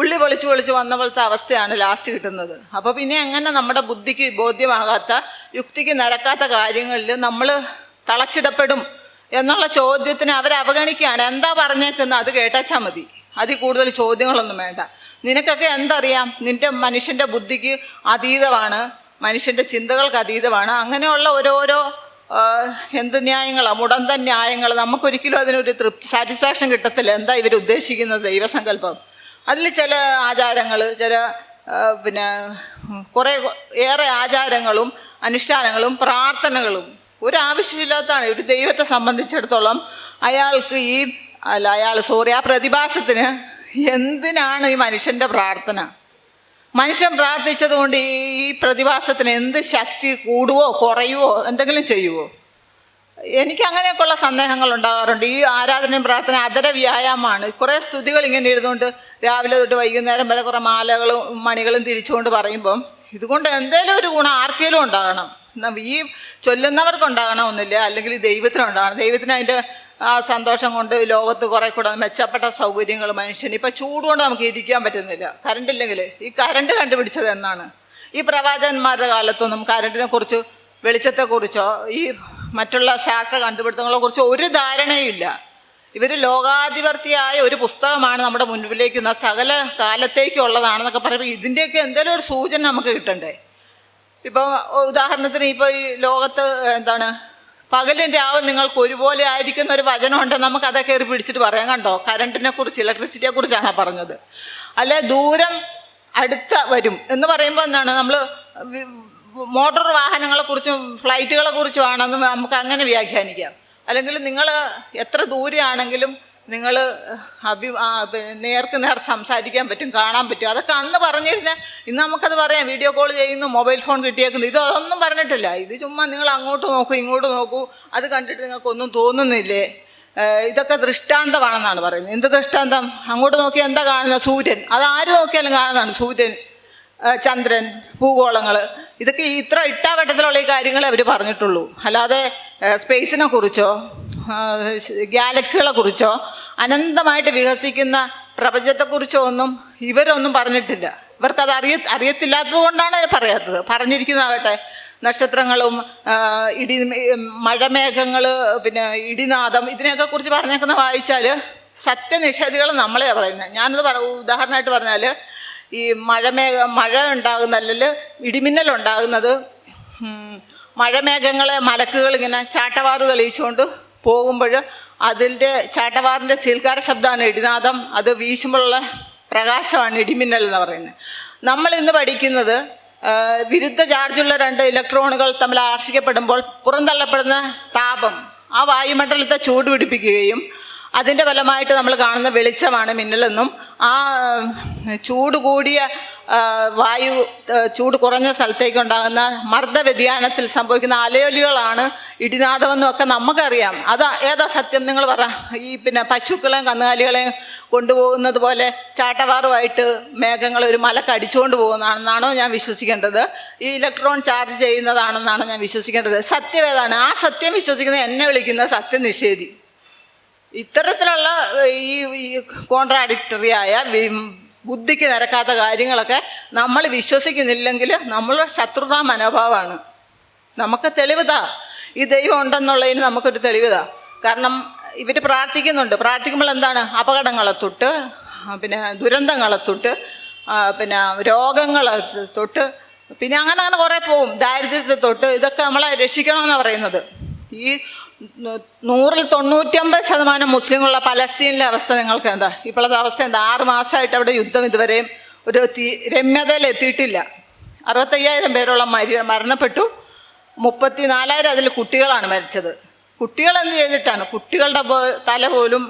[SPEAKER 1] ഉള്ളി പൊളിച്ച് വന്ന പോലത്തെ അവസ്ഥയാണ് ലാസ്റ്റ് കിട്ടുന്നത്. അപ്പോൾ പിന്നെ എങ്ങനെ നമ്മുടെ ബുദ്ധിക്ക് ബോധ്യമാകാത്ത, യുക്തിക്ക് നിരക്കാത്ത കാര്യങ്ങളിൽ നമ്മൾ തളച്ചിടപ്പെടും എന്നുള്ള ചോദ്യത്തിന് അവർ അവഗണിക്കുകയാണ്. എന്താ പറഞ്ഞേക്കുന്നത് അത് കേട്ടാച്ചാൽ മതി, അതിൽ കൂടുതൽ ചോദ്യങ്ങളൊന്നും വേണ്ട. നിനക്കൊക്കെ എന്തറിയാം? നിൻ്റെ മനുഷ്യൻ്റെ ബുദ്ധിക്ക് അതീതമാണ്, മനുഷ്യൻ്റെ ചിന്തകൾക്ക് അതീതമാണ്. അങ്ങനെയുള്ള ഓരോരോ എന്ത് ന്യായങ്ങളാണ്, മുടന്തൻ ന്യായങ്ങൾ. നമുക്കൊരിക്കലും അതിനൊരു സാറ്റിസ്ഫാക്ഷൻ കിട്ടത്തില്ല. എന്താ ഇവർ ഉദ്ദേശിക്കുന്നത് ദൈവസങ്കല്പം? അതിൽ ചില ആചാരങ്ങൾ, ചില കുറേ ഏറെ ആചാരങ്ങളും അനുഷ്ഠാനങ്ങളും പ്രാർത്ഥനകളും ഒരാവശ്യമില്ലാത്തതാണ്. ഒരു ദൈവത്തെ സംബന്ധിച്ചിടത്തോളം അയാൾക്ക് ആ പ്രതിഭാസത്തിന് എന്തിനാണ് ഈ മനുഷ്യൻ്റെ പ്രാർത്ഥന? മനുഷ്യൻ പ്രാർത്ഥിച്ചത് കൊണ്ട് ഈ പ്രതിഭാസത്തിന് എന്ത് ശക്തി കൂടുവോ കുറയുവോ എന്തെങ്കിലും ചെയ്യുവോ? എനിക്ക് അങ്ങനെയൊക്കെയുള്ള സന്ദേഹങ്ങൾ ഉണ്ടാകാറുണ്ട്. ഈ ആരാധനയും പ്രാർത്ഥന അതര വ്യായാമമാണ്. കുറേ സ്തുതികൾ ഇങ്ങനെ ഇരുന്നുകൊണ്ട് രാവിലെ തൊട്ട് വൈകുന്നേരം വരെ കുറേ മാലകളും മണികളും തിരിച്ചുകൊണ്ട് പറയുമ്പം ഇതുകൊണ്ട് എന്തെങ്കിലും ഒരു ഗുണം ആർക്കെങ്കിലും ഉണ്ടാകണം. ഈ ചൊല്ലുന്നവർക്കുണ്ടാകണമെന്നില്ല, അല്ലെങ്കിൽ ദൈവത്തിനുണ്ടാകണം. ദൈവത്തിന് അതിൻ്റെ ആ സന്തോഷം കൊണ്ട് ലോകത്ത് കുറേ കൂടെ മെച്ചപ്പെട്ട സൗകര്യങ്ങൾ മനുഷ്യന്. ഇപ്പം ചൂട് കൊണ്ട് നമുക്ക് ഇരിക്കാൻ പറ്റുന്നില്ല, കറണ്ടില്ലെങ്കിൽ. ഈ കറണ്ട് കണ്ടുപിടിച്ചത് എന്നാണ്? ഈ പ്രവാചകന്മാരുടെ കാലത്തൊന്നും കറണ്ടിനെ കുറിച്ച്, വെളിച്ചത്തെക്കുറിച്ചോ ഈ മറ്റുള്ള ശാസ്ത്ര കണ്ടുപിടുത്തങ്ങളെക്കുറിച്ചോ ഒരു ധാരണയുമില്ല. ഇവർ ലോകാധിപർത്തിയായ ഒരു പുസ്തകമാണ് നമ്മുടെ മുൻപിലേക്ക്, സകല കാലത്തേക്കുള്ളതാണെന്നൊക്കെ പറയുമ്പോൾ ഇതിൻ്റെയൊക്കെ എന്തെങ്കിലും ഒരു സൂചന നമുക്ക് കിട്ടണ്ടേ? ഇപ്പോൾ ഉദാഹരണത്തിന് ഇപ്പോൾ ഈ ലോകത്ത് പകലും രാവും നിങ്ങൾക്ക് ഒരുപോലെ ആയിരിക്കുന്ന ഒരു വചനമുണ്ട്, നമുക്കതൊക്കെ കയറി പിടിച്ചിട്ട് പറയാം. കണ്ടോ, കറണ്ടിനെ കുറിച്ച്, ഇലക്ട്രിസിറ്റിയെ കുറിച്ചാണ് പറഞ്ഞത്. അല്ലെ ദൂരം അടുത്ത വരും എന്ന് പറയുമ്പോൾ നമ്മൾ മോട്ടോർ വാഹനങ്ങളെക്കുറിച്ചും ഫ്ലൈറ്റുകളെ കുറിച്ചുമാണെന്ന് നമുക്ക് അങ്ങനെ വ്യാഖ്യാനിക്കാം. അല്ലെങ്കിൽ നിങ്ങൾ എത്ര ദൂരെയാണെങ്കിലും നിങ്ങൾ നേർക്ക് നേർ സംസാരിക്കാൻ പറ്റും, കാണാൻ പറ്റും. അതൊക്കെ അന്ന് പറഞ്ഞിരുന്നേ. ഇന്ന് നമുക്കത് പറയാം, വീഡിയോ കോൾ ചെയ്യുന്നു, മൊബൈൽ ഫോൺ കിട്ടിയേക്കുന്നു. ഇതൊന്നും പറഞ്ഞിട്ടില്ല. ഇത് ചുമ്മാ നിങ്ങൾ അങ്ങോട്ട് നോക്കൂ ഇങ്ങോട്ട് നോക്കൂ, അത് കണ്ടിട്ട് നിങ്ങൾക്കൊന്നും തോന്നുന്നില്ലേ? ഇതൊക്കെ ദൃഷ്ടാന്തമാണെന്നാണ് പറയുന്നത്. എന്ത് ദൃഷ്ടാന്തം? അങ്ങോട്ട് നോക്കിയാൽ എന്താ കാണുന്നത്? സൂര്യൻ. അത് ആര് നോക്കിയാലും കാണുന്നതാണ്. സൂര്യൻ, ചന്ദ്രൻ, ഭൂഗോളങ്ങൾ, ഇതൊക്കെ ഇത്ര ഇട്ടാവട്ടത്തിലുള്ള ഈ കാര്യങ്ങളെ അവർ പറഞ്ഞിട്ടുള്ളൂ. അല്ലാതെ സ്പേസിനെ കുറിച്ചോ ഗാലക്സികളെ കുറിച്ചോ അനന്തമായിട്ട് വികസിക്കുന്ന പ്രപഞ്ചത്തെക്കുറിച്ചോ ഒന്നും ഇവരൊന്നും പറഞ്ഞിട്ടില്ല. ഇവർക്കത് അറിയത്തില്ലാത്തത് കൊണ്ടാണ് പറയാത്തത്. പറഞ്ഞിരിക്കുന്നതാവട്ടെ നക്ഷത്രങ്ങളും മഴമേഘങ്ങൾ, ഇടിനാദം, ഇതിനെയൊക്കെ കുറിച്ച് പറഞ്ഞേക്കുന്ന വായിച്ചാൽ സത്യനിഷേധികൾ നമ്മളെ പറയുന്നത്. ഞാനത് ഉദാഹരണമായിട്ട് പറഞ്ഞാൽ, ഈ മഴ ഉണ്ടാകുന്ന, അല്ലെങ്കിൽ ഇടിമിന്നലുണ്ടാകുന്നത് മഴമേഘങ്ങളെ മലക്കുകൾ ഇങ്ങനെ ചാട്ടവാറ് തെളിയിച്ചുകൊണ്ട് പോകുമ്പോൾ അതിൻ്റെ ചാട്ടവാറിൻ്റെ ശീൽക്കാര ശബ്ദമാണ് ഇടിനാദം. അത് വീശുമ്പോഴുള്ള പ്രകാശമാണ് ഇടിമിന്നൽ എന്ന് പറയുന്നത്. നമ്മളിന്ന് പഠിക്കുന്നത് വിരുദ്ധ ചാർജുള്ള രണ്ട് ഇലക്ട്രോണുകൾ തമ്മിൽ ആകർഷിക്കപ്പെടുമ്പോൾ പുറന്തള്ളപ്പെടുന്ന താപം ആ വായുമണ്ഡലത്തെ ചൂട് പിടിപ്പിക്കുകയും അതിൻ്റെ ഫലമായിട്ട് നമ്മൾ കാണുന്ന വെളിച്ചമാണ് മിന്നലെന്നും, ആ ചൂട് കൂടിയ ചൂട് കുറഞ്ഞ സ്ഥലത്തേക്കുണ്ടാകുന്ന മർദ്ദ വ്യതിയാനത്തിൽ സംഭവിക്കുന്ന അലയൊലികളാണ് ഇടിനാദമെന്നും ഒക്കെ നമുക്കറിയാം. അത് ഏതാ സത്യം? നിങ്ങൾ പറ. ഈ പശുക്കളെയും കന്നുകാലികളെയും കൊണ്ടുപോകുന്നത് പോലെ ചാട്ടവാറുമായിട്ട് മേഘങ്ങൾ ഒരു മലക്ക് അടിച്ചുകൊണ്ട് പോകുന്നതാണെന്നാണോ ഞാൻ വിശ്വസിക്കേണ്ടത്? ഈ ഇലക്ട്രോൺ ചാർജ് ചെയ്യുന്നതാണെന്നാണ് ഞാൻ വിശ്വസിക്കേണ്ടത്? സത്യം ഏതാണ്? ആ സത്യം വിശ്വസിക്കുന്നത് എന്നെ വിളിക്കുന്നത് സത്യനിഷേധി. ഇത്തരത്തിലുള്ള ഈ കോൺട്രാഡിക്ടറിയായ ബുദ്ധിക്ക് നിരക്കാത്ത കാര്യങ്ങളൊക്കെ നമ്മൾ വിശ്വസിക്കുന്നില്ലെങ്കിൽ നമ്മളുടെ ശത്രുതാ മനോഭാവമാണ്. നമുക്ക് തെളിവുതാ, ഈ ദൈവം ഉണ്ടെന്നുള്ളതിന് നമുക്കൊരു തെളിവുതാ. കാരണം ഇവർ പ്രാർത്ഥിക്കുന്നുണ്ട്. പ്രാർത്ഥിക്കുമ്പോൾ എന്താണ്? അപകടങ്ങളെ തൊട്ട് ദുരന്തങ്ങളെ തൊട്ട് പിന്നെ രോഗങ്ങൾ തൊട്ട് പിന്നെ അങ്ങനെ കുറേ പോവും, ദാരിദ്ര്യത്തെ തൊട്ട് ഇതൊക്കെ നമ്മളെ രക്ഷിക്കണമെന്നാണ് പറയുന്നത്. ഈ 100-99% മുസ്ലിങ്ങളുള്ള പലസ്തീനിലെ അവസ്ഥ നിങ്ങൾക്ക് എന്താ? ഇപ്പോഴത്തെ അവസ്ഥ എന്താ? 6 മാസമായിട്ട് അവിടെ യുദ്ധം ഇതുവരെയും ഒരു രമ്യതയിൽ എത്തിയിട്ടില്ല. 65,000 പേരോളം മരണപ്പെട്ടു. 34,000 അതിൽ കുട്ടികളാണ് മരിച്ചത്. കുട്ടികൾ എന്ത് ചെയ്തിട്ടാണ്? കുട്ടികളുടെ തല പോലും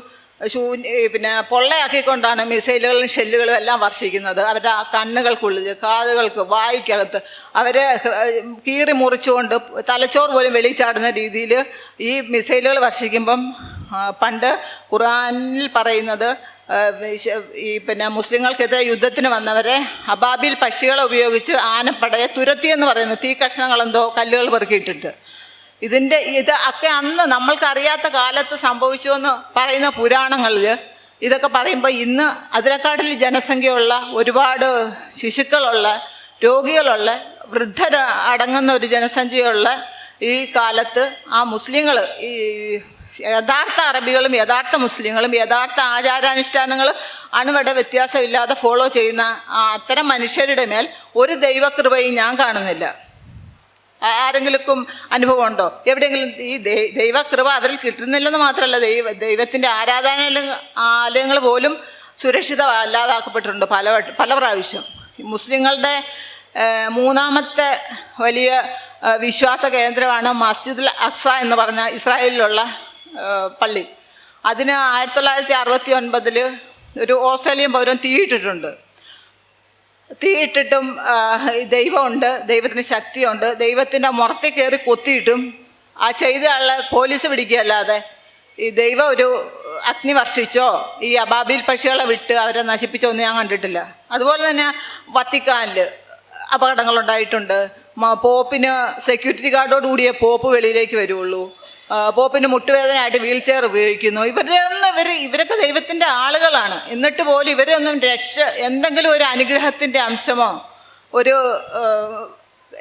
[SPEAKER 1] പിന്നെ പൊള്ളയാക്കിക്കൊണ്ടാണ് മിസൈലുകളും ഷെല്ലുകളും എല്ലാം വർഷിക്കുന്നത്. അവരുടെ കണ്ണുകൾക്കുള്ളിൽ, കാതുകൾക്ക്, വായ്ക്കകത്ത് അവരെ കീറി മുറിച്ചുകൊണ്ട് തലച്ചോറ് പോലും വെളിച്ചാടുന്ന രീതിയിൽ ഈ മിസൈലുകൾ വർഷിക്കുമ്പം പണ്ട് ഖുർആനിൽ പറയുന്നത് ഈ പിന്നെ മുസ്ലിങ്ങൾക്കെതിരെ യുദ്ധത്തിന് വന്നവരെ അബാബിൽ പക്ഷികളെ ഉപയോഗിച്ച് ആനപ്പടയെ തുരത്തിയെന്ന് പറയുന്നു. തീ കഷ്ണങ്ങളെന്തോ കല്ലുകൾ പെറുക്കിയിട്ടിട്ട്. ഇത് ഒക്കെ അന്ന് നമ്മൾക്കറിയാത്ത കാലത്ത് സംഭവിച്ചുവെന്ന് പറയുന്ന പുരാണങ്ങളിൽ ഇതൊക്കെ പറയുമ്പോൾ ഇന്ന് അതിനെക്കാട്ടിൽ ജനസംഖ്യയുള്ള, ഒരുപാട് ശിശുക്കളുള്ള, രോഗികളുള്ള, വൃദ്ധർ അടങ്ങുന്ന ഒരു ജനസംഖ്യയുള്ള ഈ കാലത്ത് ആ മുസ്ലിങ്ങൾ, ഈ യഥാർത്ഥ അറബികളും യഥാർത്ഥ മുസ്ലിങ്ങളും യഥാർത്ഥ ആചാരാനുഷ്ഠാനങ്ങൾ അണുവട വ്യത്യാസമില്ലാതെ ഫോളോ ചെയ്യുന്ന അത്തരം മനുഷ്യരുടെ മേൽ ഒരു ദൈവകൃപയും ഞാൻ കാണുന്നില്ല. ആരെങ്കിലും അനുഭവമുണ്ടോ? എവിടെയെങ്കിലും ഈ ദൈവകൃപ അവരിൽ കിട്ടുന്നില്ലെന്ന് മാത്രമല്ല, ദൈവത്തിൻ്റെ ആരാധനാലയങ്ങൾ പോലും സുരക്ഷിതമല്ലാതാക്കപ്പെട്ടിട്ടുണ്ട് പല പ്രാവശ്യം. മുസ്ലിങ്ങളുടെ 3ാമത്തെ വലിയ വിശ്വാസ കേന്ദ്രമാണ് മസ്ജിദുൽ അഖ്സ എന്ന് പറഞ്ഞ ഇസ്രായേലിലുള്ള പള്ളി. അതിന് 1969 ഒരു ഓസ്ട്രേലിയൻ പൗരൻ തീയിട്ടിട്ടുണ്ട്. തീയിട്ടിട്ടും ദൈവമുണ്ട്, ദൈവത്തിന് ശക്തിയുണ്ട്. ദൈവത്തിൻ്റെ മുറത്തിൽ കയറി കൊത്തിയിട്ടും ആ ചെയ്ത ആളെ പോലീസ് പിടിക്കുകയല്ലാതെ ഈ ദൈവം ഒരു അഗ്നി വർഷിച്ചോ ഈ അബാബിൽ പക്ഷികളെ വിട്ട് അവരെ നശിപ്പിച്ചോ ഒന്നും ഞാൻ കണ്ടിട്ടില്ല. അതുപോലെ തന്നെ വത്തിക്കാനിൽ അപകടങ്ങളുണ്ടായിട്ടുണ്ട്. പോപ്പിന് സെക്യൂരിറ്റി ഗാർഡോട് കൂടിയേ പോപ്പ് വെളിയിലേക്ക് വരുള്ളൂ. പോപ്പിന് മുട്ടുവേദനയായിട്ട് വീൽ ചെയർ ഉപയോഗിക്കുന്നു. ഇവരൊക്കെ ദൈവത്തിൻ്റെ ആളുകളാണ്. എന്നിട്ട് പോലും ഇവരൊന്നും എന്തെങ്കിലും ഒരു അനുഗ്രഹത്തിൻ്റെ അംശമോ ഒരു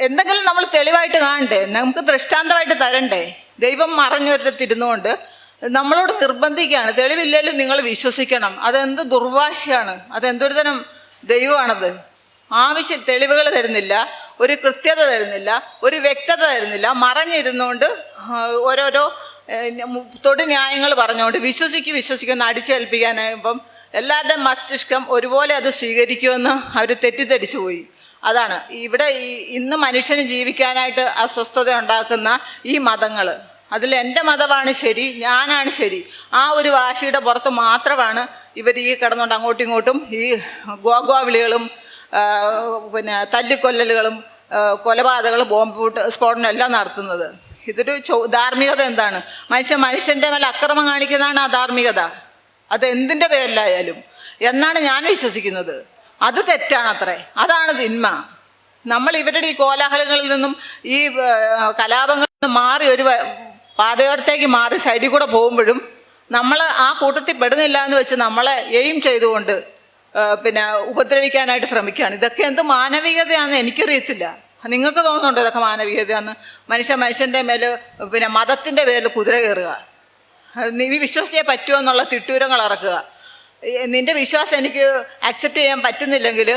[SPEAKER 1] എന്തെങ്കിലും നമ്മൾ തെളിവായിട്ട് കാണണ്ടേ? നമുക്ക് ദൃഷ്ടാന്തമായിട്ട് തരണ്ടേ? ദൈവം മറഞ്ഞൊരിടത്തിരുന്നുകൊണ്ട് നമ്മളോട് നിർബന്ധിക്കുകയാണ്, തെളിവില്ലെങ്കിലും നിങ്ങൾ വിശ്വസിക്കണം. അതെന്ത് ദുർവാശിയാണ്! അതെന്തൊരു തരം ദൈവമാണത്? തെളിവുകൾ തരുന്നില്ല, ഒരു കൃത്യത തരുന്നില്ല, ഒരു വ്യക്തത തരുന്നില്ല. മറഞ്ഞിരുന്നുകൊണ്ട് ഓരോരോ തൊടു ന്യായങ്ങൾ പറഞ്ഞുകൊണ്ട് വിശ്വസിക്കുമെന്ന് അടിച്ചേൽപ്പിക്കാനായപ്പം എല്ലാവരുടെയും മസ്തിഷ്കം ഒരുപോലെ അത് സ്വീകരിക്കുമെന്ന് അവർ തെറ്റിദ്ധരിച്ചു പോയി. അതാണ് ഇവിടെ ഇന്ന് മനുഷ്യന് ജീവിക്കാനായിട്ട് അസ്വസ്ഥത ഉണ്ടാക്കുന്ന ഈ മതങ്ങൾ. അതിൽ എൻ്റെ മതമാണ് ശരി, ഞാനാണ് ശരി, ആ ഒരു വാശിയുടെ പുറത്ത് മാത്രമാണ് ഇവർ ഈ കിടന്നുകൊണ്ട് അങ്ങോട്ടും ഇങ്ങോട്ടും ഈ വിളികളും പിന്നെ തല്ലിക്കൊല്ലലുകളും കൊലപാതകങ്ങളും ബോംബ് സ്ഫോടനം എല്ലാം നടത്തുന്നത്. ഇതൊരു ധാർമ്മികത എന്താണ്? മനുഷ്യൻ്റെ മേലെ അക്രമം കാണിക്കുന്നതാണ് അധാർമികത. അത് എന്തിൻ്റെ പേരിലായാലും എന്നാണ് ഞാൻ വിശ്വസിക്കുന്നത്. അത് തെറ്റാണത്രേ, അതാണ് തിന്മ. നമ്മൾ ഇവരുടെ ഈ കോലാഹലങ്ങളിൽ നിന്നും ഈ കലാപങ്ങളിൽ നിന്നും മാറി ഒരു പാതയോരത്തേക്ക് മാറി സൈഡിൽ കൂടെ പോകുമ്പോഴും നമ്മൾ ആ കൂട്ടത്തിൽ പെടുന്നില്ല എന്ന് വെച്ച് നമ്മളെ എയിം ചെയ്തുകൊണ്ട് പിന്നെ ഉപദ്രവിക്കാനായിട്ട് ശ്രമിക്കുകയാണ്. ഇതൊക്കെ എന്ത് മാനവികതയാണെന്ന് എനിക്കറിയത്തില്ല. നിങ്ങൾക്ക് തോന്നുന്നുണ്ടോ ഇതൊക്കെ മാനവികതയാണെന്ന്? മനുഷ്യൻ്റെ മേൽ പിന്നെ മതത്തിൻ്റെ പേരിൽ കുതിര കയറുക, നീ വിശ്വസിച്ചേ പറ്റുമോ എന്നുള്ള തിട്ടൂരങ്ങൾ ഇറക്കുക. നിൻ്റെ വിശ്വാസം എനിക്ക് ആക്സെപ്റ്റ് ചെയ്യാൻ പറ്റുന്നില്ലെങ്കിൽ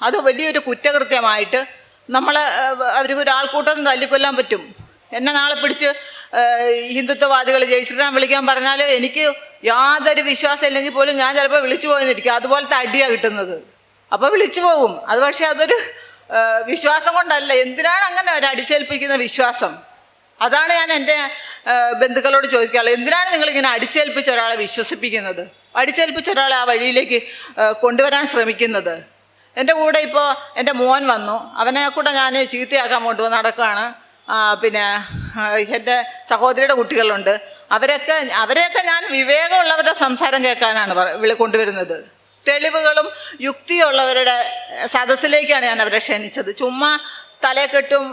[SPEAKER 1] അത് വലിയൊരു കുറ്റകൃത്യമായിട്ട് അവർക്ക് ഒരാൾക്കൂട്ടം തല്ലിക്കൊല്ലാൻ പറ്റും. എന്നെ നാളെ പിടിച്ച് ഹിന്ദുത്വവാദികൾ ജയ് ശ്രീറാം വിളിക്കാൻ പറഞ്ഞാൽ എനിക്ക് യാതൊരു വിശ്വാസം ഇല്ലെങ്കിൽ പോലും ഞാൻ ചിലപ്പോൾ വിളിച്ചു പോയെന്നിരിക്കും. അതുപോലത്തെ അടിയാണ് കിട്ടുന്നത്. അപ്പോൾ വിളിച്ചു പോകും. അത് പക്ഷേ അതൊരു വിശ്വാസം കൊണ്ടല്ല. എന്തിനാണ് അങ്ങനെ ഒരു അടിച്ചേൽപ്പിക്കുന്ന വിശ്വാസം? അതാണ് ഞാൻ എൻ്റെ ബന്ധുക്കളോട് ചോദിക്കാറുള്ളത്. എന്തിനാണ് നിങ്ങളിങ്ങനെ അടിച്ചേൽപ്പിച്ച ഒരാളെ വിശ്വസിപ്പിക്കുന്നത്, അടിച്ചേൽപ്പിച്ച ഒരാളെ ആ വഴിയിലേക്ക് കൊണ്ടുവരാൻ ശ്രമിക്കുന്നത്? എൻ്റെ കൂടെ ഇപ്പോൾ എൻ്റെ മോൻ വന്നു, അവനെ കൂടെ ഞാൻ ചീത്തയാക്കാൻ കൊണ്ടുവന്ന് നടക്കുകയാണ്. പിന്നെ എൻ്റെ സഹോദരിയുടെ കുട്ടികളുണ്ട്. അവരെയൊക്കെ ഞാൻ വിവേകമുള്ളവരുടെ സംസാരം കേൾക്കാനാണ് കൊണ്ടുവരുന്നത്. തെളിവുകളും യുക്തിയുള്ളവരുടെ സദസ്സിലേക്കാണ് ഞാൻ അവരെ ക്ഷണിച്ചത്. ചുമ്മാ തലയെക്കെട്ടും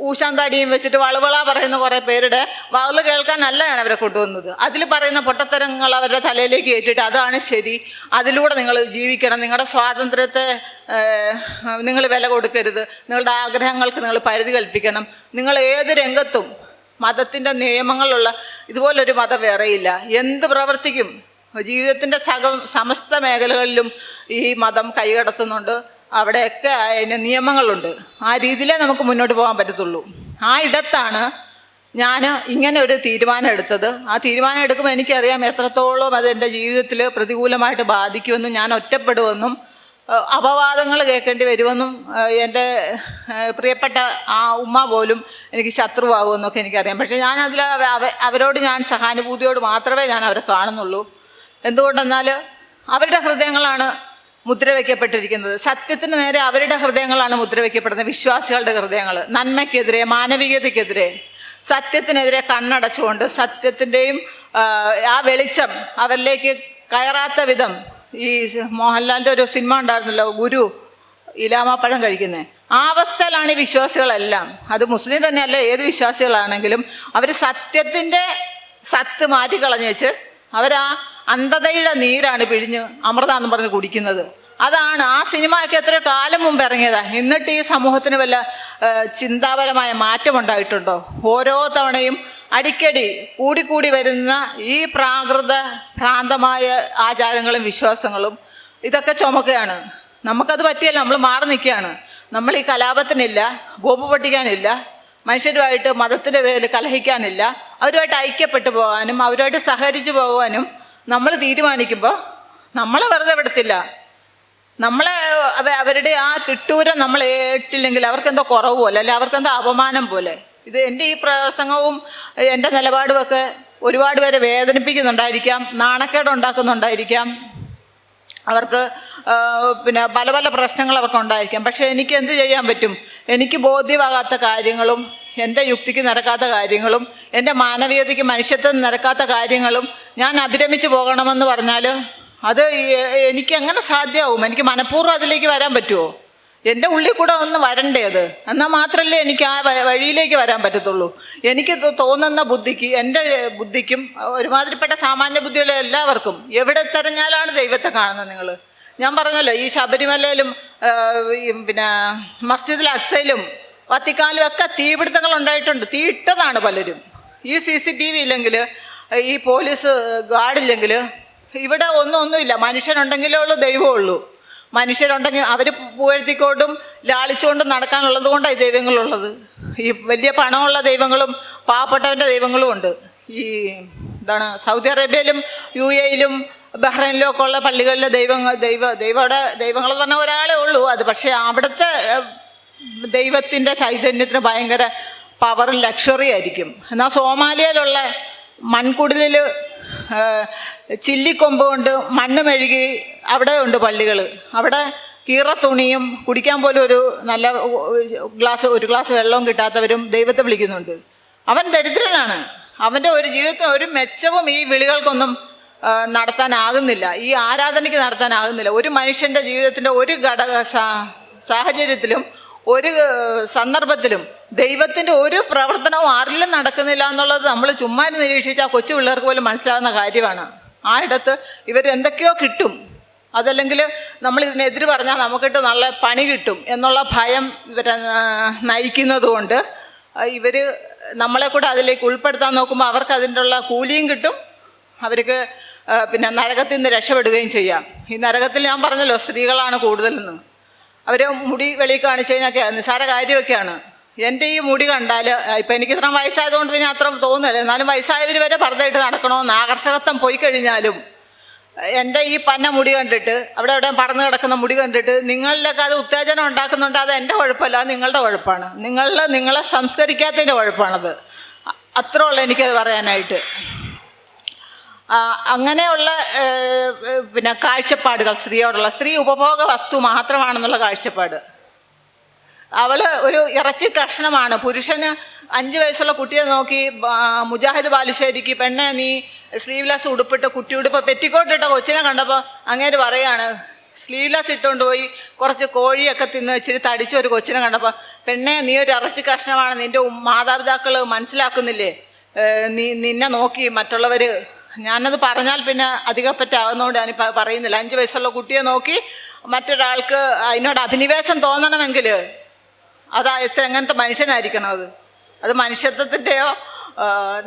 [SPEAKER 1] ഊശാന്താടിയും വെച്ചിട്ട് വളവള പറയുന്ന കുറേ പേരുടെ വാതിൽ കേൾക്കാനല്ല ഞാൻ അവരെ കൊണ്ടുവന്നത്. അതിൽ പറയുന്ന പൊട്ടത്തരങ്ങൾ അവരുടെ തലയിലേക്ക് ഏറ്റിട്ട് അതാണ് ശരി, അതിലൂടെ നിങ്ങൾ ജീവിക്കണം, നിങ്ങളുടെ സ്വാതന്ത്ര്യത്തെ നിങ്ങൾ വില കൊടുക്കരുത്, നിങ്ങളുടെ ആഗ്രഹങ്ങൾക്ക് നിങ്ങൾ പരിധി കൽപ്പിക്കണം, നിങ്ങൾ ഏത് രംഗത്തും മതത്തിൻ്റെ നിയമങ്ങളുള്ള ഇതുപോലൊരു മതം വേറെയില്ല. എന്ത് പ്രവർത്തിക്കും ജീവിതത്തിൻ്റെ സമസ്ത മേഖലകളിലും ഈ മതം കൈകടത്തുന്നുണ്ട്. അവിടെയൊക്കെ അതിന് നിയമങ്ങളുണ്ട്. ആ രീതിയിലേ നമുക്ക് മുന്നോട്ട് പോകാൻ പറ്റത്തുള്ളൂ. ആ ഇടത്താണ് ഞാൻ ഇങ്ങനെ ഒരു തീരുമാനം എടുത്തത്. ആ തീരുമാനം എടുക്കുമ്പോൾ എനിക്കറിയാം എത്രത്തോളം അത് എൻ്റെ ജീവിതത്തിൽ പ്രതികൂലമായിട്ട് ബാധിക്കുമെന്നും ഞാൻ ഒറ്റപ്പെടുമെന്നും അപവാദങ്ങൾ കേൾക്കേണ്ടി വരുമെന്നും എൻ്റെ പ്രിയപ്പെട്ട ആ ഉമ്മ പോലും എനിക്ക് ശത്രുവാകുമെന്നൊക്കെ എനിക്കറിയാം. പക്ഷേ ഞാനതിൽ അവരോട് ഞാൻ സഹാനുഭൂതിയോട് മാത്രമേ ഞാൻ അവരെ കാണുന്നുള്ളൂ. എന്തുകൊണ്ടെന്നാൽ അവരുടെ ഹൃദയങ്ങളാണ് മുദ്ര വയ്ക്കപ്പെട്ടിരിക്കുന്നത്. സത്യത്തിന് നേരെ അവരുടെ ഹൃദയങ്ങളാണ് മുദ്ര വയ്ക്കപ്പെടുന്നത്. വിശ്വാസികളുടെ ഹൃദയങ്ങൾ നന്മയ്ക്കെതിരെ, മാനവികതയ്ക്കെതിരെ, സത്യത്തിനെതിരെ കണ്ണടച്ചുകൊണ്ട് സത്യത്തിൻ്റെയും ആ വെളിച്ചം അവരിലേക്ക് കയറാത്ത വിധം. ഈ മോഹൻലാലിൻ്റെ ഒരു സിനിമ ഉണ്ടായിരുന്നല്ലോ, ഗുരു ഇലാമാപ്പഴം കഴിക്കുന്നത്. ആ അവസ്ഥയിലാണ് ഈ വിശ്വാസികളെല്ലാം. അത് മുസ്ലിം തന്നെയല്ല, ഏത് വിശ്വാസികളാണെങ്കിലും അവർ സത്യത്തിൻ്റെ സത്ത് മാറ്റിക്കളഞ്ഞ് വെച്ച് അവരാ അന്ധതയുടെ നീരാണ് പിഴിഞ്ഞ് അമൃതാന്ന് പറഞ്ഞ് കുടിക്കുന്നത്. അതാണ് ആ സിനിമയൊക്കെ എത്ര കാലം മുമ്പ് ഇറങ്ങിയതാണ്. എന്നിട്ട് ഈ സമൂഹത്തിന് വല്ല ചിന്താപരമായ മാറ്റമുണ്ടായിട്ടുണ്ടോ? ഓരോ തവണയും അടിക്കടി കൂടിക്കൂടി വരുന്ന ഈ ഭ്രാന്തമായ ആചാരങ്ങളും വിശ്വാസങ്ങളും ഇതൊക്കെ ചുമക്കുകയാണ്. നമുക്കത് പറ്റിയല്ല, നമ്മൾ മാറി നിൽക്കുകയാണ്. നമ്മൾ ഈ കലാപത്തിനില്ല, ബോംബ് പൊട്ടിക്കാനില്ല, മനുഷ്യരുമായിട്ട് മതത്തിൻ്റെ പേരിൽ കലഹിക്കാനില്ല. അവരുമായിട്ട് ഐക്യപ്പെട്ടു പോകാനും അവരുമായിട്ട് സഹകരിച്ചു പോകുവാനും നമ്മൾ തീരുമാനിക്കുമ്പോൾ നമ്മളെ വെറുതെ വിടത്തില്ല. നമ്മളെ അവരുടെ ആ തിട്ടൂരം നമ്മൾ ഏറ്റില്ലെങ്കിൽ അവർക്കെന്തോ കുറവ് പോലെ, അല്ലെ അവർക്കെന്തോ അപമാനം പോലെ. ഇത് എൻ്റെ ഈ പ്രസംഗവും എൻ്റെ നിലപാടുമൊക്കെ ഒരുപാട് പേരെ വേദനിപ്പിക്കുന്നുണ്ടായിരിക്കാം, നാണക്കേടുണ്ടാക്കുന്നുണ്ടായിരിക്കാം, അവർക്ക് പിന്നെ പല പല പ്രശ്നങ്ങൾ അവർക്കുണ്ടായിരിക്കാം. പക്ഷേ എനിക്ക് എന്ത് ചെയ്യാൻ പറ്റും? എനിക്ക് ബോധ്യമാകാത്ത കാര്യങ്ങളും എൻ്റെ യുക്തിക്ക് നിരക്കാത്ത കാര്യങ്ങളും എൻ്റെ മാനവീയതയ്ക്ക് മനുഷ്യത്വം നിരക്കാത്ത കാര്യങ്ങളും ഞാൻ അഭിരമിച്ച് പോകണമെന്ന് പറഞ്ഞാൽ അത് എനിക്ക് എങ്ങനെ സാധ്യമാവും? എനിക്ക് മനഃപൂർവ്വം അതിലേക്ക് വരാൻ പറ്റുമോ? എൻ്റെ ഉള്ളിൽ കൂടെ ഒന്ന് വരണ്ടേ അത്? എന്നാൽ മാത്രമല്ലേ എനിക്ക് ആ വഴിയിലേക്ക് വരാൻ പറ്റത്തുള്ളൂ. എനിക്ക് തോന്നുന്ന ബുദ്ധിക്ക്, എൻ്റെ ബുദ്ധിക്കും ഒരുമാതിരിപ്പെട്ട സാമാന്യ ബുദ്ധിയുള്ള എല്ലാവർക്കും എവിടെ തെരഞ്ഞാലാണ് ദൈവത്തെ കാണുന്നത്? നിങ്ങൾ ഞാൻ പറഞ്ഞല്ലോ, ഈ ശബരിമലയിലും പിന്നെ മസ്ജിദുൽ അക്സയിലും വത്തിക്കാനിലും ഒക്കെ തീപിടുത്തങ്ങൾ ഉണ്ടായിട്ടുണ്ട്. തീ ഇട്ടതാണ് പലരും. ഈ CCTV ഇല്ലെങ്കിൽ, ഈ പോലീസ് ഗാർഡില്ലെങ്കിൽ ഇവിടെ ഒന്നുമില്ല. മനുഷ്യനുണ്ടെങ്കിലേ ഉള്ളൂ ദൈവമുള്ളൂ. മനുഷ്യരുണ്ടെങ്കിൽ അവർ പുകഴ്ത്തിക്കൊണ്ടും ലാളിച്ചുകൊണ്ടും നടക്കാനുള്ളത് കൊണ്ടാണ് ഈ ദൈവങ്ങളുള്ളത്. ഈ വലിയ പണമുള്ള ദൈവങ്ങളും പാവപ്പെട്ടവൻ്റെ ദൈവങ്ങളും ഉണ്ട്. ഈ എന്താണ് സൗദി അറേബ്യയിലും UAE-യിലും ബഹ്റൈനിലും ഒക്കെ ഉള്ള പള്ളികളിലെ ദൈവങ്ങളെന്ന് പറഞ്ഞാൽ ഒരാളേ ഉള്ളൂ. അത് പക്ഷേ അവിടുത്തെ ദൈവത്തിൻ്റെ ചൈതന്യത്തിന് ഭയങ്കര പവറും ലക്ഷറി ആയിരിക്കും. എന്നാൽ സോമാലിയയിലുള്ള മൺകുടിലിൽ ചില്ലിക്കൊമ്പ് കൊണ്ട് മണ്ണ് മെഴുകി അവിടെ ഉണ്ട് പള്ളികൾ. അവിടെ കീറ തുണിയും കുടിക്കാൻ പോലും ഒരു ഗ്ലാസ് വെള്ളവും കിട്ടാത്തവരും ദൈവത്തെ വിളിക്കുന്നുണ്ട്. അവൻ ദരിദ്രനാണ്. അവൻ്റെ ഒരു ജീവിതത്തിന് ഒരു മെച്ചവും ഈ വിളികൾക്കൊന്നും നടത്താനാകുന്നില്ല, ഈ ആരാധനയ്ക്ക് നടത്താനാകുന്നില്ല. ഒരു മനുഷ്യൻ്റെ ജീവിതത്തിൻ്റെ ഒരു സാഹചര്യത്തിലും ഒരു സന്ദർഭത്തിലും ദൈവത്തിൻ്റെ ഒരു പ്രവർത്തനവും ആരിലും നടക്കുന്നില്ല എന്നുള്ളത് നമ്മൾ ചുമ്മാ നിരീക്ഷിച്ചാൽ കൊച്ചു പിള്ളേർക്ക് പോലും മനസ്സിലാകുന്ന കാര്യമാണ്. ആ ഇടത്ത് ഇവരെന്തൊക്കെയോ കിട്ടും, അതല്ലെങ്കിൽ നമ്മൾ ഇതിനെതിര് പറഞ്ഞാൽ നമുക്കിട്ട് നല്ല പണി കിട്ടും എന്നുള്ള ഭയം ഇവരെ നയിക്കുന്നത് കൊണ്ട് ഇവർ നമ്മളെ കൂടെ അതിലേക്ക് ഉൾപ്പെടുത്താൻ നോക്കുമ്പോൾ അവർക്ക് അതിൻ്റെ ഉള്ള കൂലിയും കിട്ടും, അവർക്ക് പിന്നെ നരകത്തിൽ നിന്ന് രക്ഷപ്പെടുകയും ചെയ്യാം. ഈ നരകത്തിൽ ഞാൻ പറഞ്ഞല്ലോ സ്ത്രീകളാണ് കൂടുതലെന്ന്. അവർ മുടി വെളിയിൽ കാണിച്ചു കഴിഞ്ഞൊക്കെ നിസ്സാര കാര്യമൊക്കെയാണ്. എൻ്റെ ഈ മുടി കണ്ടാൽ ഇപ്പം എനിക്ക് ഇത്ര വയസ്സായതുകൊണ്ട് പിന്നെ അത്ര തോന്നില്ല, എന്നാലും വയസ്സായവർ വരെ പർദ്ദയിട്ട് നടക്കണമെന്ന് ആകർഷകത്വം പോയി കഴിഞ്ഞാലും എൻ്റെ ഈ പന്ന മുടി കണ്ടിട്ട് അവിടെ പറന്ന് കിടക്കുന്ന മുടി കണ്ടിട്ട് നിങ്ങളിലൊക്കെ അത് ഉത്തേജനം ഉണ്ടാക്കുന്നുണ്ട്. അത് എൻ്റെ കുഴപ്പമല്ല, അത് നിങ്ങളുടെ കുഴപ്പമാണ്. നിങ്ങളെ സംസ്കരിക്കാത്തതിൻ്റെ കുഴപ്പമാണത്. അത്രേ ഉള്ളൂ എനിക്കത് പറയാനായിട്ട്. അങ്ങനെയുള്ള പിന്നെ കാഴ്ചപ്പാടുകൾ സ്ത്രീയോടുള്ള, സ്ത്രീ ഉപഭോഗ വസ്തു മാത്രമാണെന്നുള്ള കാഴ്ചപ്പാട്. അവൾ ഒരു ഇറച്ചി കഷ്ണമാണ്. പുരുഷന് 5 വയസ്സുള്ള കുട്ടിയെ നോക്കി മുജാഹിദ് ബാലുശ്ശേരിക്ക് പെണ്ണെ നീ സ്ലീവ്ലെസ് ഉടുപ്പിട്ട് കുട്ടിയുടുപ്പ് പെറ്റിക്കോട്ടിട്ട കൊച്ചിനെ കണ്ടപ്പോൾ അങ്ങേര് പറയാണ്, സ്ലീവ്ലെസ് ഇട്ടുകൊണ്ട് പോയി കുറച്ച് കോഴിയൊക്കെ തിന്ന് ഇച്ചിരി തടിച്ച ഒരു കൊച്ചിനെ കണ്ടപ്പോൾ പെണ്ണെ നീ ഒരു ഇറച്ചി കഷ്ണമാണ്, നിൻ്റെ മാതാപിതാക്കൾ മനസ്സിലാക്കുന്നില്ലേ, നിന്നെ നോക്കി മറ്റുള്ളവർ. ഞാനത് പറഞ്ഞാൽ പിന്നെ അധികപ്പറ്റാകുന്നതുകൊണ്ട് ഞാനിപ്പോൾ പറയുന്നില്ല. 5 വയസ്സുള്ള കുട്ടിയെ നോക്കി മറ്റൊരാൾക്ക് അതിനോട് അഭിനിവേശം തോന്നണമെങ്കിൽ എങ്ങനത്തെ മനുഷ്യനായിരിക്കണം അത് മനുഷ്യത്വത്തിൻ്റെയോ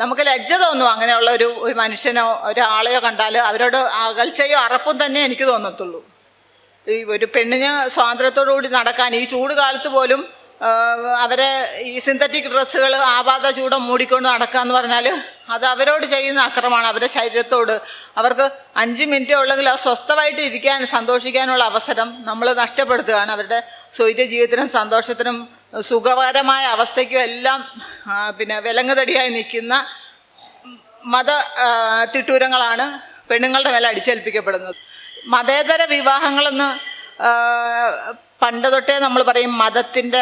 [SPEAKER 1] നമുക്ക് ലജ്ജ തോന്നും. അങ്ങനെയുള്ള ഒരു മനുഷ്യനോ ഒരാളെയോ കണ്ടാൽ അവരോട് അകൽച്ചയോ അറപ്പും തന്നെ എനിക്ക് തോന്നത്തുള്ളൂ. ഈ ഒരു പെണ്ണിന് സ്വാതന്ത്ര്യത്തോടു കൂടി നടക്കാൻ ഈ ചൂട് കാലത്ത് പോലും അവരെ ഈ സിന്തറ്റിക് ഡ്രസ്സുകൾ ആപാത ചൂടം മൂടിക്കൊണ്ട് നടക്കുക എന്ന് പറഞ്ഞാൽ അത് അവരോട് ചെയ്യുന്ന അക്രമമാണ്. അവരുടെ ശരീരത്തോട് അവർക്ക് 5 മിനിറ്റേ ഉള്ളെങ്കിൽ ആ സ്വസ്ഥമായിട്ട് ഇരിക്കാൻ സന്തോഷിക്കാനുള്ള അവസരം നമ്മൾ നഷ്ടപ്പെടുത്തുകയാണ്. അവരുടെ സ്വൈര്യ ജീവിതത്തിനും സന്തോഷത്തിനും സുഖകരമായ അവസ്ഥയ്ക്കും എല്ലാം പിന്നെ വിലങ്ങുതടിയായി നിൽക്കുന്ന മത തിട്ടൂരങ്ങളാണ് പെണ്ണുങ്ങളുടെ മേലെ അടിച്ചേൽപ്പിക്കപ്പെടുന്നത്. മതേതര വിവാഹങ്ങളെന്ന് പണ്ട് തൊട്ടേ നമ്മൾ പറയും മതത്തിൻ്റെ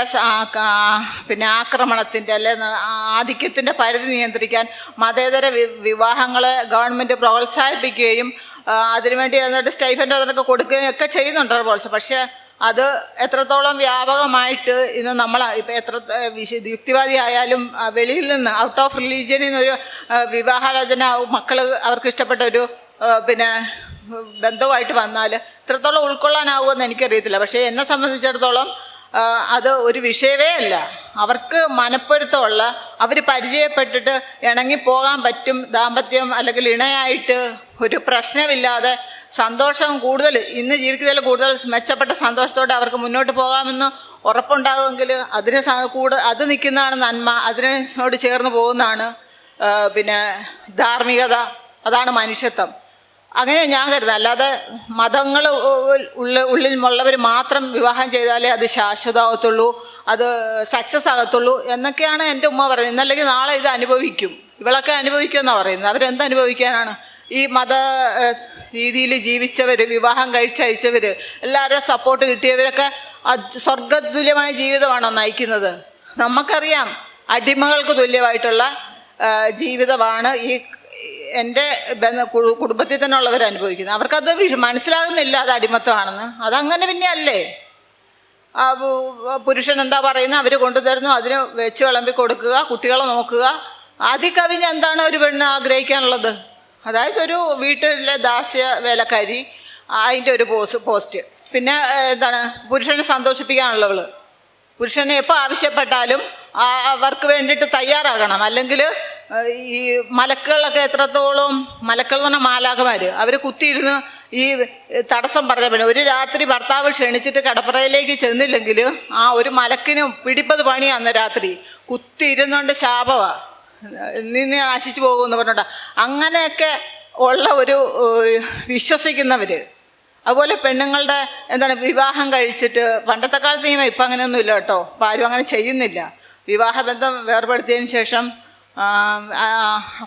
[SPEAKER 1] പിന്നെ ആക്രമണത്തിൻ്റെ അല്ലെ ആധിക്യത്തിൻ്റെ പരിധി നിയന്ത്രിക്കാൻ മതേതര വിവാഹങ്ങളെ ഗവൺമെൻറ് പ്രോത്സാഹിപ്പിക്കുകയും അതിനുവേണ്ടി എന്നിട്ട് സ്റ്റൈഫൻഡ് അതിനൊക്കെ കൊടുക്കുകയും ഒക്കെ ചെയ്യുന്നുണ്ട് പ്രോത്സാഹനം. പക്ഷേ അത് എത്രത്തോളം വ്യാപകമായിട്ട് ഇന്ന് നമ്മൾ ഇപ്പം എത്ര യുക്തിവാദി ആയാലും വെളിയിൽ നിന്ന് ഔട്ട് ഓഫ് റിലീജിയനിൽ നിന്നൊരു വിവാഹാലോചന മക്കൾ അവർക്ക് ഇഷ്ടപ്പെട്ട ഒരു പിന്നെ ബന്ധവുമായിട്ട് വന്നാൽ ഇത്രത്തോളം ഉൾക്കൊള്ളാനാവുമെന്ന് എനിക്കറിയത്തില്ല. പക്ഷേ എന്നെ സംബന്ധിച്ചിടത്തോളം അത് ഒരു വിഷയമേ അല്ല. അവർക്ക് മനപ്പൊരുത്തമുള്ള അവർ പരിചയപ്പെട്ടിട്ട് ഇണങ്ങിപ്പോകാൻ പറ്റും. ദാമ്പത്യം അല്ലെങ്കിൽ ഇണയായിട്ട് ഒരു പ്രശ്നമില്ലാതെ സന്തോഷം കൂടുതൽ ഇന്ന് ജീവിക്കുന്നതിൽ കൂടുതൽ മെച്ചപ്പെട്ട സന്തോഷത്തോടെ അവർക്ക് മുന്നോട്ട് പോകാമെന്ന് ഉറപ്പുണ്ടാകുമെങ്കിൽ അതിന് അത് നിൽക്കുന്നതാണ് നന്മ. അതിനോട് ചേർന്ന് പോകുന്നതാണ് പിന്നെ ധാർമ്മികത. അതാണ് മനുഷ്യത്വം. അങ്ങനെ ഞാൻ കരുതുന്നത്. അല്ലാതെ മതങ്ങൾ ഉള്ളിലുള്ളവർ മാത്രം വിവാഹം ചെയ്താലേ അത് ശാശ്വതമാകത്തുള്ളൂ, അത് സക്സസ് ആകത്തുള്ളൂ എന്നൊക്കെയാണ് എൻ്റെ ഉമ്മ പറയുന്നത്. ഇന്നല്ലെങ്കിൽ നാളെ ഇത് അനുഭവിക്കും, ഇവളൊക്കെ അനുഭവിക്കുമെന്നാണ് പറയുന്നത്. അവരെന്തനുഭവിക്കാനാണ്? ഈ മത രീതിയിൽ ജീവിച്ചവർ, വിവാഹം കഴിച്ചയച്ചവർ, എല്ലാവരും സപ്പോർട്ട് കിട്ടിയവരൊക്കെ സ്വർഗതുല്യമായ ജീവിതമാണോ നയിക്കുന്നത്? നമുക്കറിയാം അടിമകൾക്ക് തുല്യമായിട്ടുള്ള ജീവിതമാണ് ഈ എൻ്റെ കുടുംബത്തിൽ തന്നെ ഉള്ളവർ അനുഭവിക്കുന്നത്. അവർക്കത് മനസ്സിലാകുന്നില്ല അത് അടിമത്തമാണെന്ന്. അതങ്ങനെ പിന്നെ അല്ലേ? പുരുഷൻ എന്താ പറയുന്നത് അവർ കൊണ്ടുതരുന്നു, അതിന് വെച്ച് വിളമ്പി കൊടുക്കുക, കുട്ടികളെ നോക്കുക. അതികവിഞ്ഞ് എന്താണ് ഒരു പെണ്ണ് ആഗ്രഹിക്കാനുള്ളത്? അതായത് ഒരു വീട്ടിലെ ദാസ്യ വേലക്കാരി, അതിൻ്റെ ഒരു പോസ്റ്റ്. പിന്നെ എന്താണ് പുരുഷനെ സന്തോഷിപ്പിക്കാനുള്ളവൾ. പുരുഷനെ എപ്പോൾ ആവശ്യപ്പെട്ടാലും അവർക്ക് വേണ്ടിയിട്ട് തയ്യാറാകണം. അല്ലെങ്കിൽ ഈ മലക്കുകളൊക്കെ എത്രത്തോളം, മലക്കൾ എന്ന് പറഞ്ഞാൽ മാലാഖമാർ, അവർ കുത്തിയിരുന്ന് ഈ തടസ്സം പറഞ്ഞ ഒരു രാത്രി ഭർത്താവ് ക്ഷണിച്ചിട്ട് കടപ്പുറയിലേക്ക് ചെന്നില്ലെങ്കിൽ ആ ഒരു മലക്കിന് പിടിപ്പത് പണി അന്ന് രാത്രി കുത്തിയിരുന്നുകൊണ്ട് ശാപമാണ്, നിന്ന് നശിച്ചു പോകുമെന്ന് പറഞ്ഞോട്ടാ. അങ്ങനെയൊക്കെ ഉള്ള ഒരു വിശ്വസിക്കുന്നവർ. അതുപോലെ പെണ്ണുങ്ങളുടെ എന്താണ് വിവാഹം കഴിച്ചിട്ട് പണ്ടത്തെ കാലത്ത് നിയമം ഇപ്പം അങ്ങനെയൊന്നുമില്ല കേട്ടോ. ഇപ്പം ആരും അങ്ങനെ ചെയ്യുന്നില്ല. വിവാഹബന്ധം വേർപെടുത്തിയതിന് ശേഷം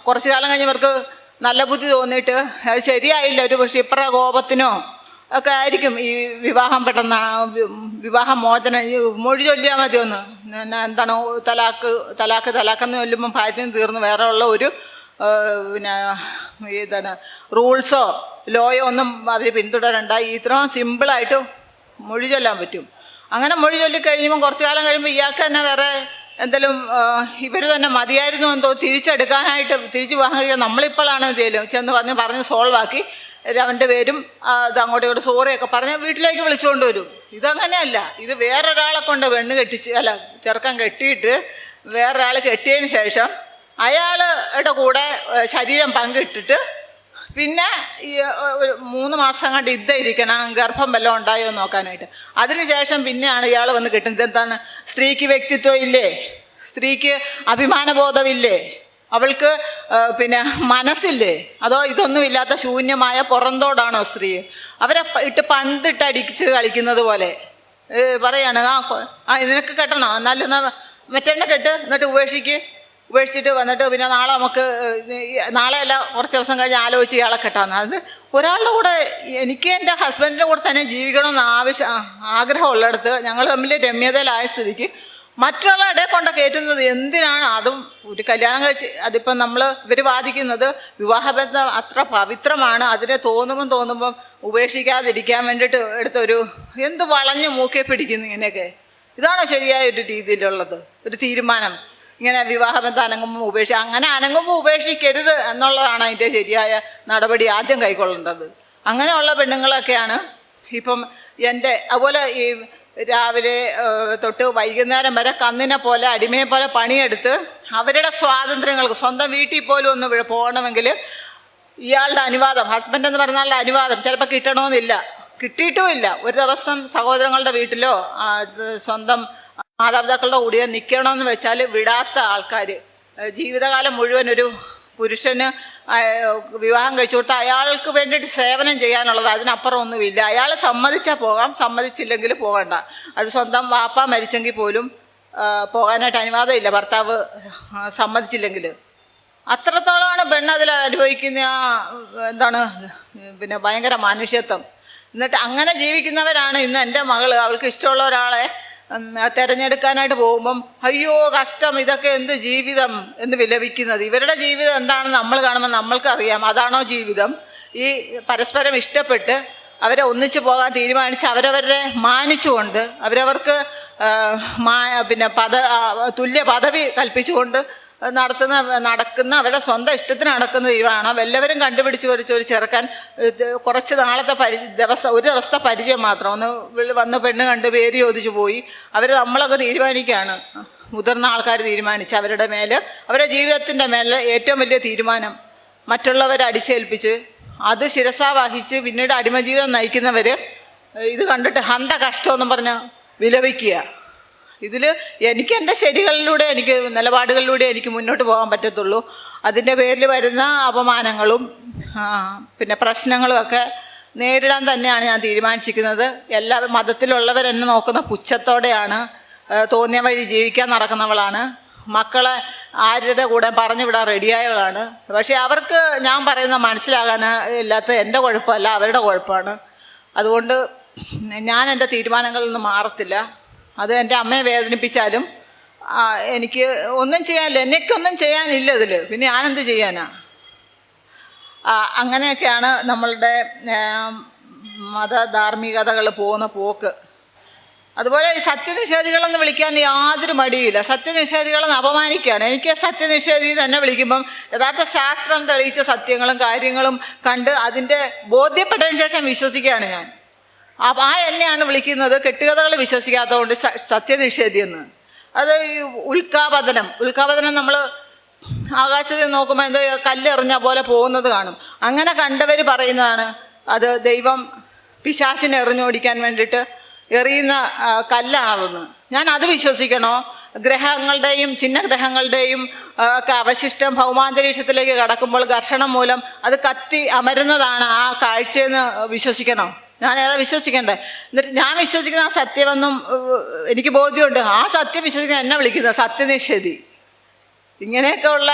[SPEAKER 1] കുറച്ച് കാലം കഴിഞ്ഞവർക്ക് നല്ല ബുദ്ധി തോന്നിയിട്ട് അത് ശരിയായില്ല, ഒരു ക്ഷിപ്ര കോപത്തിനോ ഒക്കെ ആയിരിക്കും ഈ വിവാഹം പെട്ടെന്ന് വിവാഹമോചനം മൊഴി ചൊല്ലിയാൽ മതി. ഒന്ന് എന്താണ് തലാക്കെന്ന് ചൊല്ലുമ്പം ഭാര്യയും തീർന്ന് വേറെ ഉള്ള ഒരു പിന്നെ ഇതാണ് റൂൾസോ ലോയോ ഒന്നും അവർ പിന്തുടരണ്ട. ഇത്രയും സിമ്പിളായിട്ട് മൊഴി ചൊല്ലാൻ പറ്റും. അങ്ങനെ മൊഴി ചൊല്ലിക്കഴിയുമ്പം കുറച്ച് കാലം കഴിയുമ്പോൾ ഇയാൾക്ക് തന്നെ വേറെ എന്തെങ്കിലും ഇവർ തന്നെ മതിയായിരുന്നു എന്തോ തിരിച്ചെടുക്കാനായിട്ട് തിരിച്ച് വിവാഹം കഴിക്കാൻ നമ്മളിപ്പോഴാണ് എന്തെങ്കിലും പറഞ്ഞ് സോൾവാക്കി 2 പേരും ഇത് അങ്ങോട്ടും ഇങ്ങോട്ട് സോറിയൊക്കെ പറഞ്ഞ് വീട്ടിലേക്ക് വിളിച്ചുകൊണ്ട് വരും. ഇതങ്ങനെയല്ല. ഇത് വേറൊരാളെ കൊണ്ട് ചെറുക്കൻ കെട്ടിയിട്ട് വേറൊരാൾ കെട്ടിയതിന് ശേഷം അയാളുടെ കൂടെ ശരീരം പങ്കിട്ടിട്ട് പിന്നെ ഈ 3 മാസം കണ്ട് ഇരിക്കണം, ഗർഭം വല്ലതും ഉണ്ടായോ നോക്കാനായിട്ട്. അതിനുശേഷം പിന്നെയാണ് ഇയാൾ വന്ന് കിട്ടുന്നത്. എന്താണ്? സ്ത്രീക്ക് വ്യക്തിത്വം ഇല്ലേ? സ്ത്രീക്ക് അഭിമാനബോധമില്ലേ? അവൾക്ക് പിന്നെ മനസ്സില്ലേ? അതോ ഇതൊന്നും ഇല്ലാത്ത ശൂന്യമായ പുറന്തോടാണോ സ്ത്രീ? അവരെ പന്തിട്ട് അടിച്ച് കളിക്കുന്നത് പോലെ പറയാണ്, നിനക്ക് കെട്ടണോ, എന്നാലും മറ്റെണ്ണ കെട്ട്, എന്നിട്ട് ഉപേക്ഷിച്ചിട്ട് വന്നിട്ട് പിന്നെ നാളെ അല്ല കുറച്ച് ദിവസം കഴിഞ്ഞ് ആലോചിച്ച് ഇയാളെ കെട്ടാന്ന്. അത് ഒരാളുടെ കൂടെ എനിക്ക് എൻ്റെ ഹസ്ബൻഡിൻ്റെ കൂടെ തന്നെ ജീവിക്കണമെന്ന് ആഗ്രഹമുള്ളിടത്ത് ഞങ്ങൾ തമ്മിൽ രമ്യതയിലായ സ്ഥിതിക്ക് മറ്റുള്ളവരുടെ കൊണ്ട് കയറ്റുന്നത് എന്തിനാണ്? അതും ഒരു കല്യാണം കഴിച്ച് അതിപ്പം ഇവർ വാദിക്കുന്നത് വിവാഹബന്ധം അത്ര പവിത്രമാണ്, അതിനെ തോന്നുമ്പം ഉപേക്ഷിക്കാതിരിക്കാൻ വേണ്ടിയിട്ട് എടുത്തൊരു എന്ത് വളഞ്ഞ് മൂക്കെ പിടിക്കുന്നു ഇങ്ങനെയൊക്കെ. ഇതാണോ ശരിയായ ഒരു രീതിയിലുള്ളത് ഒരു തീരുമാനം? ഇങ്ങനെ വിവാഹബന്ധം അനങ്ങുമ്പോൾ അങ്ങനെ അനങ്ങുമ്പോൾ ഉപേക്ഷിക്കരുത് എന്നുള്ളതാണ് അതിൻ്റെ ശരിയായ നടപടി ആദ്യം കൈക്കൊള്ളേണ്ടത്. അങ്ങനെയുള്ള പെണ്ണുങ്ങളൊക്കെയാണ് ഇപ്പം അതുപോലെ ഈ രാവിലെ തൊട്ട് വൈകുന്നേരം വരെ കന്നിനെ പോലെ അടിമയെ പോലെ പണിയെടുത്ത് അവരുടെ സ്വാതന്ത്ര്യങ്ങൾക്ക് സ്വന്തം വീട്ടിൽ പോലും ഒന്ന് പോകണമെങ്കിൽ ഇയാളുടെ അനുവാദം, ഹസ്ബൻഡ് എന്ന് പറഞ്ഞാലുള്ള അനുവാദം ചിലപ്പോൾ കിട്ടണമെന്നില്ല. കിട്ടിയിട്ടുമില്ല. ഒരു ദിവസം സഹോദരങ്ങളുടെ വീട്ടിലോ സ്വന്തം മാതാപിതാക്കളുടെ കൂടെയോ നിൽക്കണമെന്ന് വെച്ചാൽ വിടാത്ത ആൾക്കാർ, ജീവിതകാലം മുഴുവൻ ഒരു പുരുഷന് വിവാഹം കഴിച്ചു കൊടുത്താൽ അയാൾക്ക് വേണ്ടിയിട്ട് സേവനം ചെയ്യാനുള്ളത്, അതിനപ്പുറം ഒന്നുമില്ല. അയാൾ സമ്മതിച്ചാൽ പോകാം, സമ്മതിച്ചില്ലെങ്കിൽ പോകണ്ട. അത് സ്വന്തം വാപ്പ മരിച്ചെങ്കിൽ പോലും പോകാനായിട്ട് അനുവാദമില്ല, ഭർത്താവ് സമ്മതിച്ചില്ലെങ്കിൽ. അത്രത്തോളമാണ് പെണ്ണതിൽ അനുഭവിക്കുന്ന എന്താണ് പിന്നെ ഭയങ്കര മനുഷ്യത്വം. എന്നിട്ട് അങ്ങനെ ജീവിക്കുന്നവരാണ് ഇന്ന് എൻ്റെ മകൾ അവൾക്ക് ഇഷ്ടമുള്ള ഒരാളെ തിരഞ്ഞെടുക്കാനായിട്ട് പോകുമ്പം അയ്യോ കഷ്ടം, ഇതൊക്കെ എന്ത് ജീവിതം എന്ന് വിലപിക്കുന്നത്. ഇവരുടെ ജീവിതം എന്താണെന്ന് നമ്മൾ കാണുമ്പോൾ നമ്മൾക്കറിയാം, അതാണോ ജീവിതം? ഈ പരസ്പരം ഇഷ്ടപ്പെട്ട് അവരെ ഒന്നിച്ചു പോകാൻ തീരുമാനിച്ച് അവരവരെ മാനിച്ചുകൊണ്ട് അവരവർക്ക് പിന്നെ തുല്യ പദവി കൽപ്പിച്ചുകൊണ്ട് നടക്കുന്ന അവരുടെ സ്വന്തം ഇഷ്ടത്തിന് നടക്കുന്ന തീരുമാനമാണ്. എല്ലാവരും കണ്ടുപിടിച്ച് ഒരു ചെറുക്കാൻ കുറച്ച് നാളത്തെ ഒരു ദിവസത്തെ പരിചയം മാത്രം ഒന്ന് വന്ന് പെണ്ണ് കണ്ട് പേര് ചോദിച്ചു പോയി. നമ്മളൊക്കെ തീരുമാനിക്കുകയാണ്, മുതിർന്ന ആൾക്കാർ തീരുമാനിച്ച് അവരുടെ മേൽ, അവരുടെ ജീവിതത്തിൻ്റെ മേലെ ഏറ്റവും വലിയ തീരുമാനം മറ്റുള്ളവരെ അടിച്ചേൽപ്പിച്ച് അത് ശിരസാവഹിച്ച് പിന്നീട് അടിമജീവിതം നയിക്കുന്നവർ ഇത് കണ്ടിട്ട് ഹന്ത കഷ്ടമെന്നും പറഞ്ഞ് വിലപിക്കുക. ഇതിൽ എനിക്ക് എൻ്റെ ശരികളിലൂടെ, എനിക്ക് നിലപാടുകളിലൂടെ എനിക്ക് മുന്നോട്ട് പോകാൻ പറ്റത്തുള്ളൂ. അതിൻ്റെ പേരിൽ വരുന്ന അപമാനങ്ങളും പിന്നെ പ്രശ്നങ്ങളുമൊക്കെ നേരിടാൻ തന്നെയാണ് ഞാൻ തീരുമാനിച്ചിരിക്കുന്നത്. എല്ലാ മതത്തിലുള്ളവരെന്നെ നോക്കുന്ന പുച്ഛത്തോടെയാണ്, തോന്നിയ വഴി ജീവിക്കാൻ നടക്കുന്നവളാണ്. മക്കളെ ആരുടെ കൂടെ പറഞ്ഞു വിടാൻ റെഡിയായവളാണ്. പക്ഷേ അവർക്ക് ഞാൻ പറയുന്നത് മനസ്സിലാകാൻ ഇല്ലാത്ത എൻ്റെ കുഴപ്പമല്ല, അവരുടെ കുഴപ്പമാണ്. അതുകൊണ്ട് ഞാൻ എൻ്റെ തീരുമാനങ്ങളിൽ നിന്ന് മാറത്തില്ല. അത് എൻ്റെ അമ്മയെ വേദനിപ്പിച്ചാലും എനിക്ക് ഒന്നും ചെയ്യാനില്ല, എനിക്കൊന്നും ചെയ്യാനില്ല ഇതിൽ, പിന്നെ ഞാനെന്ത് ചെയ്യാനാ? അങ്ങനെയൊക്കെയാണ് നമ്മളുടെ മതധാർമ്മികതകൾ പോകുന്ന പോക്ക്. അതുപോലെ ഈ സത്യനിഷേധികളെന്ന് വിളിക്കാൻ യാതൊരു മടിയില്ല. സത്യനിഷേധികളെന്ന് അപമാനിക്കുകയാണ്. എനിക്ക് സത്യനിഷേധി തന്നെ വിളിക്കുമ്പം യഥാർത്ഥ ശാസ്ത്രം തെളിയിച്ച സത്യങ്ങളും കാര്യങ്ങളും കണ്ട് അതിൻ്റെ ബോധ്യപ്പെട്ടതിന് ശേഷം വിശ്വസിക്കുകയാണ് ഞാൻ. ആ എന്നെയാണ് വിളിക്കുന്നത് കെട്ടുകഥകൾ വിശ്വസിക്കാത്തതുകൊണ്ട് സത്യനിഷേധിയെന്ന്. അത് ഉൽക്കാപതനം നമ്മൾ ആകാശത്തിൽ നോക്കുമ്പോൾ എന്തോ കല്ലെറിഞ്ഞ പോലെ പോകുന്നത് കാണും. അങ്ങനെ കണ്ടവർ പറയുന്നതാണ് അത് ദൈവം പിശാചിനെ എറിഞ്ഞോടിക്കാൻ വേണ്ടിയിട്ട് എറിയുന്ന കല്ലാണതെന്ന്. ഞാൻ അത് വിശ്വസിക്കണോ? ഗ്രഹങ്ങളുടെയും ചിഹ്നഗ്രഹങ്ങളുടെയും ഒക്കെ അവശിഷ്ടം ഭൗമാന്തരീക്ഷത്തിലേക്ക് കടക്കുമ്പോൾ ഘർഷണം മൂലം അത് കത്തി അമരുന്നതാണ് ആ കാഴ്ചയെന്ന് വിശ്വസിക്കണോ? ഞാൻ ഏതാ വിശ്വസിക്കണ്ടേ? എന്നിട്ട് ഞാൻ വിശ്വസിക്കുന്ന ആ സത്യമെന്നും എനിക്ക് ബോധ്യമുണ്ട്. ആ സത്യം വിശ്വസിക്കുന്ന എന്നെ വിളിക്കുന്നത് സത്യനിഷേധി. ഇങ്ങനെയൊക്കെയുള്ള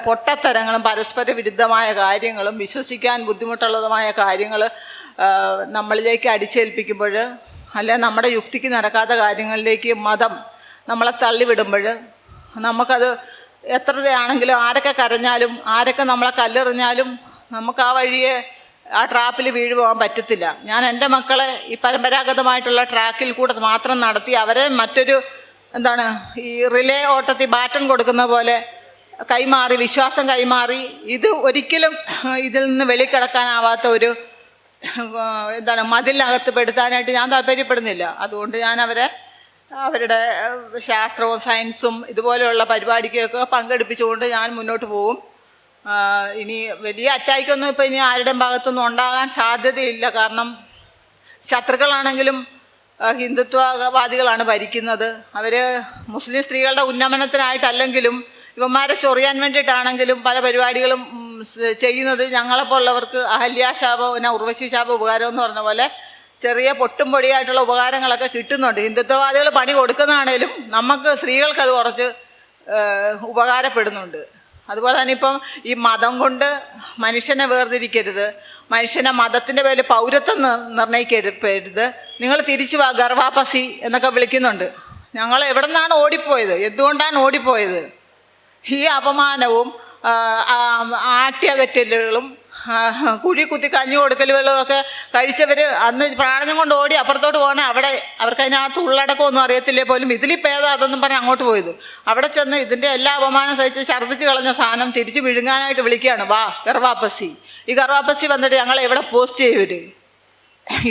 [SPEAKER 1] പൊട്ടത്തരങ്ങളും പരസ്പര വിരുദ്ധമായ കാര്യങ്ങളും വിശ്വസിക്കാൻ ബുദ്ധിമുട്ടുള്ളതുമായ കാര്യങ്ങൾ നമ്മളിലേക്ക് അടിച്ചേൽപ്പിക്കുമ്പോൾ, അല്ലെ നമ്മുടെ യുക്തിക്ക് നടക്കാത്ത കാര്യങ്ങളിലേക്ക് മതം നമ്മളെ തള്ളിവിടുമ്പോൾ നമുക്കത് എത്രയാണെങ്കിലും ആരൊക്കെ കരഞ്ഞാലും ആരൊക്കെ നമ്മളെ കല്ലെറിഞ്ഞാലും നമുക്ക് ആ വഴിയെ ആ ട്രാപ്പിൽ വീഴുപോകാൻ പറ്റത്തില്ല. ഞാൻ എൻ്റെ മക്കളെ ഈ പരമ്പരാഗതമായിട്ടുള്ള ട്രാക്കിൽ കൂടെ മാത്രം നടത്തി അവരെ മറ്റൊരു ഈ റിലേ ഓട്ടത്തിൽ ബാറ്റൺ കൊടുക്കുന്ന പോലെ കൈമാറി, വിശ്വാസം കൈമാറി, ഇത് ഒരിക്കലും ഇതിൽ നിന്ന് വെളിക്കിടക്കാനാവാത്ത ഒരു മതിലിനകത്ത് പെടുത്താനായിട്ട് ഞാൻ താല്പര്യപ്പെടുന്നില്ല. അതുകൊണ്ട് ഞാൻ അവരുടെ ശാസ്ത്രവും സയൻസും ഇതുപോലെയുള്ള പരിപാടിക്കൊക്കെ പങ്കെടുപ്പിച്ചുകൊണ്ട് ഞാൻ മുന്നോട്ട് പോകും. ഇനി വലിയ അറ്റാക്കൊന്നും ഇപ്പോൾ ഇനി ആരുടെയും ഭാഗത്തൊന്നും ഉണ്ടാകാൻ സാധ്യതയില്ല. കാരണം ശത്രുക്കളാണെങ്കിലും ഹിന്ദുത്വവാദികളാണ് ഭരിക്കുന്നത്. അവർ മുസ്ലിം സ്ത്രീകളുടെ ഉന്നമനത്തിനായിട്ടല്ലെങ്കിലും ഇവന്മാരെ ചൊറിയാൻ വേണ്ടിയിട്ടാണെങ്കിലും പല പരിപാടികളും ചെയ്യുന്നത് ഞങ്ങളെപ്പോലുള്ളവർക്ക് അഹല്യാശാപം ഉർവശി ശാപം ഉപകാരം എന്ന് പറഞ്ഞ പോലെ ചെറിയ പൊട്ടും പൊടിയായിട്ടുള്ള ഉപകാരങ്ങളൊക്കെ കിട്ടുന്നുണ്ട്. ഹിന്ദുത്വവാദികൾ പണി കൊടുക്കുന്നതാണേലും നമുക്ക് സ്ത്രീകൾക്കത് കുറച്ച് ഉപകാരപ്പെടുന്നുണ്ട്. അതുപോലെ തന്നെ ഇപ്പം ഈ മതം കൊണ്ട് മനുഷ്യനെ വേർതിരിക്കരുത്, മനുഷ്യനെ മതത്തിൻ്റെ പേരിൽ പൗരത്വം നിർണ്ണയിക്കരുത്, നിങ്ങൾ തിരിച്ചു വാ ഗർവാപസി എന്നൊക്കെ വിളിക്കുന്നുണ്ട്. ഞങ്ങൾ എവിടെ നിന്നാണ് ഓടിപ്പോയത്? എന്തുകൊണ്ടാണ് ഓടിപ്പോയത്? ഈ അപമാനവും ആട്ടിയകറ്റലുകളും കുഴി കുത്തി കഞ്ഞി കൊടുക്കലുകളും ഒക്കെ കഴിച്ചവർ അന്ന് പ്രാണനം കൊണ്ട് ഓടി അപ്പുറത്തോട്ട് പോകണേ അവിടെ അവർക്ക് അതിനകത്ത് ഉള്ളടക്കമൊന്നും അറിയത്തില്ലേ പോലും ഇതിലിപ്പോൾ ഏതാ അതൊന്നും പറഞ്ഞ് അങ്ങോട്ട് പോയത്. അവിടെ ചെന്ന് ഇതിൻ്റെ എല്ലാ അപമാനം സഹിച്ച് ഛർദ്ദിച്ച് കളഞ്ഞ സാധനം തിരിച്ച് വിഴുങ്ങാനായിട്ട് വിളിക്കുകയാണ്, വാ ഗർവാപ്പസി. ഈ ഗർവാപ്പസി വന്നിട്ട് ഞങ്ങളെ എവിടെ പോസ്റ്റ് ചെയ്യൂര്?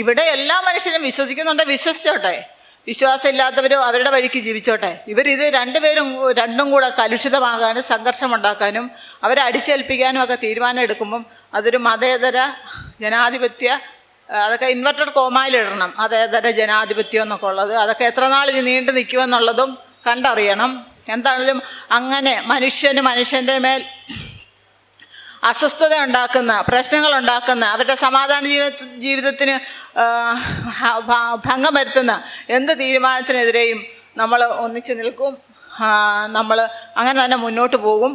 [SPEAKER 1] ഇവിടെ എല്ലാ മനുഷ്യരും വിശ്വസിക്കുന്നുണ്ട്, വിശ്വസിച്ചോട്ടെ. വിശ്വാസമില്ലാത്തവരും അവരുടെ വഴിക്ക് ജീവിച്ചോട്ടെ. ഇവരിത് രണ്ടും കൂടെ കലുഷിതമാകാനും സംഘർഷമുണ്ടാക്കാനും അവരെ അടിച്ചേൽപ്പിക്കാനും ഒക്കെ തീരുമാനം എടുക്കുമ്പം അതൊരു മതേതര ജനാധിപത്യ, അതൊക്കെ ഇൻവെർട്ടഡ് കോമയിലിടണം, മതേതര ജനാധിപത്യം എന്നൊക്കെ ഉള്ളത്. അതൊക്കെ എത്ര നാൾ ഇനി നീണ്ടു നിൽക്കുമെന്നുള്ളതും കണ്ടറിയണം. എന്താണെങ്കിലും അങ്ങനെ മനുഷ്യൻ്റെ മേൽ അസ്വസ്ഥത ഉണ്ടാക്കുന്ന, പ്രശ്നങ്ങൾ ഉണ്ടാക്കുന്ന, അവരുടെ സമാധാന ജീവിതത്തിന് ഭംഗം വരുത്തുന്ന എന്ത് തീരുമാനത്തിനെതിരെയും നമ്മൾ ഒന്നിച്ചു നിൽക്കും. നമ്മൾ അങ്ങനെ തന്നെ മുന്നോട്ട് പോകും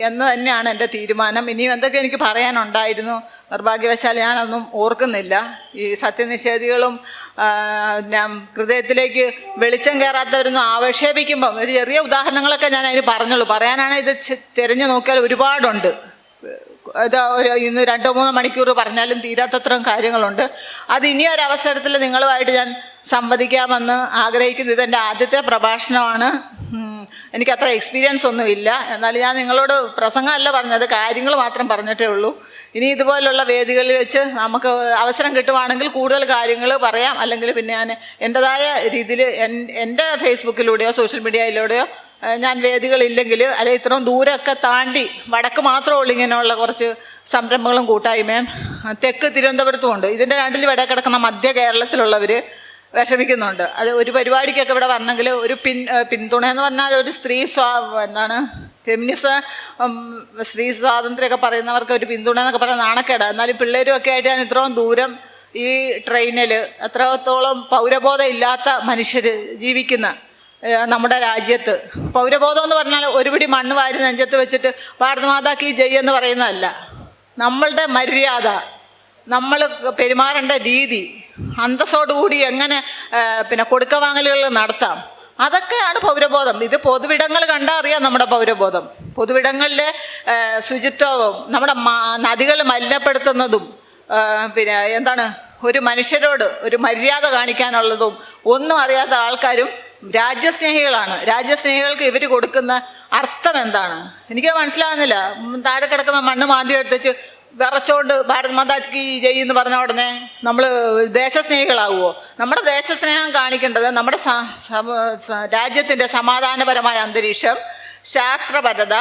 [SPEAKER 1] എന്ന് തന്നെയാണ് എൻ്റെ തീരുമാനം. ഇനിയും എന്തൊക്കെ എനിക്ക് പറയാനുണ്ടായിരുന്നു, നിർഭാഗ്യവശാൽ ഞാനൊന്നും ഓർക്കുന്നില്ല. ഈ സത്യനിഷേധികളും ഹൃദയത്തിലേക്ക് വെളിച്ചം കയറാത്തവരൊന്നും ആക്ഷേപിക്കുമ്പം ഒരു ചെറിയ ഉദാഹരണങ്ങളൊക്കെ ഞാൻ അതിന് പറഞ്ഞുള്ളൂ. പറയാനാണ് ഇത് തിരഞ്ഞു നോക്കിയാൽ ഒരുപാടുണ്ട്. ഇന്ന് 2-3 മണിക്കൂർ പറഞ്ഞാലും തീരാത്തത്രയും കാര്യങ്ങളുണ്ട്. അത് ഇനിയൊരവസരത്തിൽ നിങ്ങളുമായിട്ട് ഞാൻ സംവദിക്കാമെന്ന് ആഗ്രഹിക്കുന്നു. ഇതെൻ്റെ ആദ്യത്തെ പ്രഭാഷണമാണ്. എനിക്കത്ര എക്സ്പീരിയൻസ് ഒന്നുമില്ല. എന്നാൽ ഞാൻ നിങ്ങളോട് പ്രസംഗമല്ല പറഞ്ഞത്, കാര്യങ്ങൾ മാത്രം പറഞ്ഞിട്ടേ ഉള്ളൂ. ഇനി ഇതുപോലുള്ള വേദികളിൽ വെച്ച് നമുക്ക് അവസരം കിട്ടുവാണെങ്കിൽ കൂടുതൽ കാര്യങ്ങൾ പറയാം. അല്ലെങ്കിൽ പിന്നെ ഞാൻ എൻ്റെതായ രീതിയിൽ എൻ്റെ ഫേസ്ബുക്കിലൂടെയോ സോഷ്യൽ മീഡിയയിലൂടെയോ ഞാൻ വേദികളില്ലെങ്കിൽ, അല്ലെങ്കിൽ ഇത്രയും ദൂരമൊക്കെ താണ്ടി വടക്ക് മാത്രമേ ഉള്ളൂ ഇങ്ങനെയുള്ള കുറച്ച് സംരംഭങ്ങളും കൂട്ടായ്മയും. തെക്ക് തിരുവനന്തപുരത്തും ഉണ്ട്. ഇതിൻ്റെ രണ്ടിൽ വടക്ക് കിടക്കുന്ന മധ്യ കേരളത്തിലുള്ളവർ വിഷമിക്കുന്നുണ്ട്. അത് ഒരു പരിപാടിക്കൊക്കെ ഇവിടെ വരണമെങ്കിൽ ഒരു പിന്തുണ എന്ന് പറഞ്ഞാൽ ഒരു ഫെമിനിസം, സ്ത്രീ സ്വാതന്ത്ര്യമൊക്കെ പറയുന്നവർക്ക് ഒരു പിന്തുണ എന്നൊക്കെ പറയുന്ന നാണക്കേടാണ്. എന്നാലും പിള്ളേരും ഒക്കെ ആയിട്ട് ഞാൻ ഇത്രയും ദൂരം ഈ ട്രെയിനിൽ എത്രത്തോളം പൗരബോധം ഇല്ലാത്ത മനുഷ്യർ ജീവിക്കുന്ന നമ്മുടെ രാജ്യത്ത്, പൗരബോധം എന്ന് പറഞ്ഞാൽ ഒരു പിടി മണ്ണ് വാരി നെഞ്ചത്ത് വെച്ചിട്ട് ഭാരതമാതാ കീ ജയ് എന്ന് പറയുന്നതല്ല. നമ്മളുടെ മര്യാദ, നമ്മൾ പെരുമാറേണ്ട രീതി, അന്തസ്സോടുകൂടി എങ്ങനെ കൊടുക്കവാങ്ങലുകൾ നടത്താം, അതൊക്കെയാണ് പൗരബോധം. ഇത് പൊതുവിടങ്ങൾ കണ്ടാൽ അറിയാം നമ്മുടെ പൗരബോധം. പൊതുവിടങ്ങളിലെ ശുചിത്വവും നമ്മുടെ നദികൾ മലിനപ്പെടുത്തുന്നതും ഒരു മനുഷ്യരോട് ഒരു മര്യാദ കാണിക്കാനുള്ളതും ഒന്നും അറിയാത്ത ആൾക്കാരും രാജ്യസ്നേഹികളാണ്. രാജ്യസ്നേഹികൾക്ക് ഇവർ കൊടുക്കുന്ന അർത്ഥം എന്താണ് എനിക്ക് മനസ്സിലാകുന്നില്ല. താഴെ കിടക്കുന്ന മണ്ണ് മാന്തി എടുത്തിച്ച് വിറച്ചോണ്ട് ഭാരത് മാതാക്ക് ജയ് എന്ന് പറഞ്ഞ ഉടനെ നമ്മൾ ദേശസ്നേഹികളാകുമോ? നമ്മുടെ ദേശസ്നേഹം കാണിക്കേണ്ടത് നമ്മുടെ രാജ്യത്തിൻ്റെ സമാധാനപരമായ അന്തരീക്ഷം, ശാസ്ത്രപരത,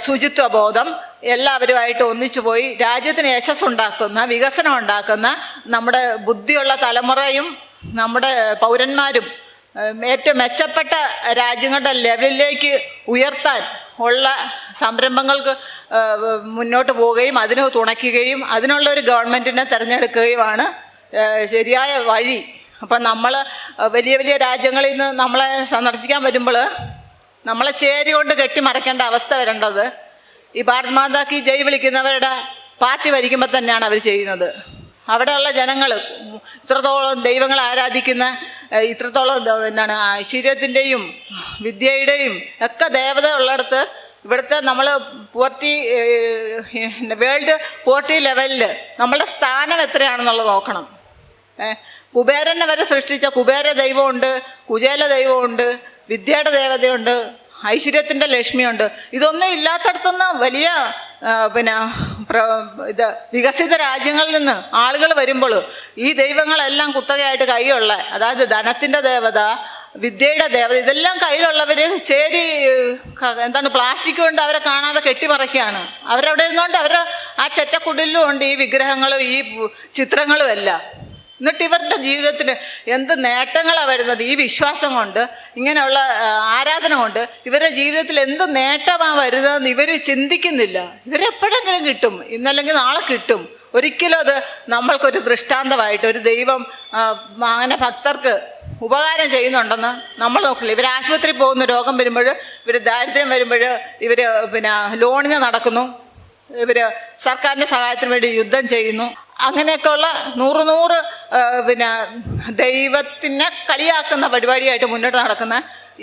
[SPEAKER 1] ശുചിത്വബോധം എല്ലാവരുമായിട്ട് ഒന്നിച്ചു പോയി രാജ്യത്തിന് യശസ്സുണ്ടാക്കുന്ന, വികസനം ഉണ്ടാക്കുന്ന നമ്മുടെ ബുദ്ധിയുള്ള തലമുറയും നമ്മുടെ പൗരന്മാരും ഏറ്റവും മെച്ചപ്പെട്ട രാജ്യങ്ങളുടെ ലെവലിലേക്ക് ഉയർത്താൻ ഉള്ള സംരംഭങ്ങൾക്ക് മുന്നോട്ട് പോവുകയും അതിന് തുണയ്ക്കുകയും അതിനുള്ള ഒരു ഗവൺമെൻറ്റിനെ തിരഞ്ഞെടുക്കുകയുമാണ് ശരിയായ വഴി. അപ്പം നമ്മൾ വലിയ വലിയ രാജ്യങ്ങളിൽ നിന്ന് നമ്മളെ സന്ദർശിക്കാൻ വരുമ്പോൾ നമ്മളെ ചേരി കൊണ്ട് കെട്ടിമറയ്ക്കേണ്ട അവസ്ഥ വരേണ്ടത് ഈ ഭാരത് മാതാ കി ജയ് വിളിക്കുന്നവരുടെ പാർട്ടി ഭരിക്കുമ്പോൾ തന്നെയാണ് അവർ ചെയ്യുന്നത്. അവിടെയുള്ള ജനങ്ങൾ ഇത്രത്തോളം ദൈവങ്ങളെ ആരാധിക്കുന്ന, ഇത്രത്തോളം ഐശ്വര്യത്തിൻ്റെയും വിദ്യയുടെയും ഒക്കെ ദേവത ഉള്ളിടത്ത് ഇവിടുത്തെ നമ്മൾ വേൾഡ് പോർട്ടി ലെവലിൽ നമ്മളുടെ സ്ഥാനം എത്രയാണെന്നുള്ളത് നോക്കണം. കുബേരനെ വരെ സൃഷ്ടിച്ച കുബേര ദൈവമുണ്ട്, കുചേല ദൈവമുണ്ട്, വിദ്യയുടെ ദേവതയുണ്ട്, ഐശ്വര്യത്തിൻ്റെ ലക്ഷ്മിയുണ്ട്. ഇതൊന്നും ഇല്ലാത്തടത്തുനിന്ന് വലിയ വികസിത രാജ്യങ്ങളിൽ നിന്ന് ആളുകൾ വരുമ്പോൾ ഈ ദൈവങ്ങളെല്ലാം കുത്തകയായിട്ട് കൈയുള്ള, അതായത് ധനത്തിൻ്റെ ദേവത, വിദ്യയുടെ ദേവത, ഇതെല്ലാം കയ്യിലുള്ളവർ ചേരി പ്ലാസ്റ്റിക് കൊണ്ട് അവരെ കാണാതെ കെട്ടിമറയ്ക്കുകയാണ്. അവരവിടെ ഇരുന്നുകൊണ്ട് ആ ചെറ്റക്കുടിലും ഉണ്ട് ഈ വിഗ്രഹങ്ങളും ഈ ചിത്രങ്ങളും എല്ലാം. എന്നിട്ട് ഇവരുടെ ജീവിതത്തിന് എന്ത് നേട്ടങ്ങളാണ് വരുന്നത്? ഈ വിശ്വാസം കൊണ്ട്, ഇങ്ങനെയുള്ള ആരാധന കൊണ്ട് ഇവരുടെ ജീവിതത്തിൽ എന്ത് നേട്ടമാണ് വരുന്നതെന്ന് ഇവർ ചിന്തിക്കുന്നില്ല. ഇവരെപ്പോഴെങ്കിലും കിട്ടും, ഇന്നല്ലെങ്കിൽ നാളെ കിട്ടും. ഒരിക്കലും അത് നമ്മൾക്കൊരു ദൃഷ്ടാന്തമായിട്ട് ഒരു ദൈവം അങ്ങനെ ഭക്തർക്ക് ഉപകാരം ചെയ്യുന്നുണ്ടെന്ന് നമ്മൾ നോക്കില്ല. ഇവർ ആശുപത്രി പോകുന്നു, രോഗം വരുമ്പോൾ, ഇവർ ദാരിദ്ര്യം വരുമ്പോൾ, ഇവർ ലോണിന് നടക്കുന്നു, ഇവർ സർക്കാരിൻ്റെ സഹായത്തിന് വേണ്ടി യുദ്ധം ചെയ്യുന്നു. അങ്ങനെയൊക്കെയുള്ള നൂറ് ദൈവത്തിനെ കളിയാക്കുന്ന പരിപാടിയായിട്ട് മുന്നോട്ട് നടക്കുന്ന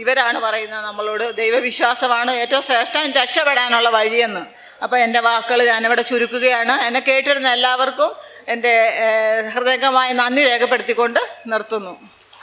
[SPEAKER 1] ഇവരാണ് പറയുന്നത് നമ്മളോട് ദൈവവിശ്വാസമാണ് ഏറ്റവും ശ്രേഷ്ഠം രക്ഷപ്പെടാനുള്ള വഴിയെന്ന്. അപ്പോൾ എൻ്റെ വാക്കുകൾ ഞാനിവിടെ ചുരുക്കുകയാണ്. എന്നെ കേട്ടിരുന്ന എല്ലാവർക്കും എൻ്റെ ഹൃദയംഗമായ നന്ദി രേഖപ്പെടുത്തിക്കൊണ്ട് നിർത്തുന്നു.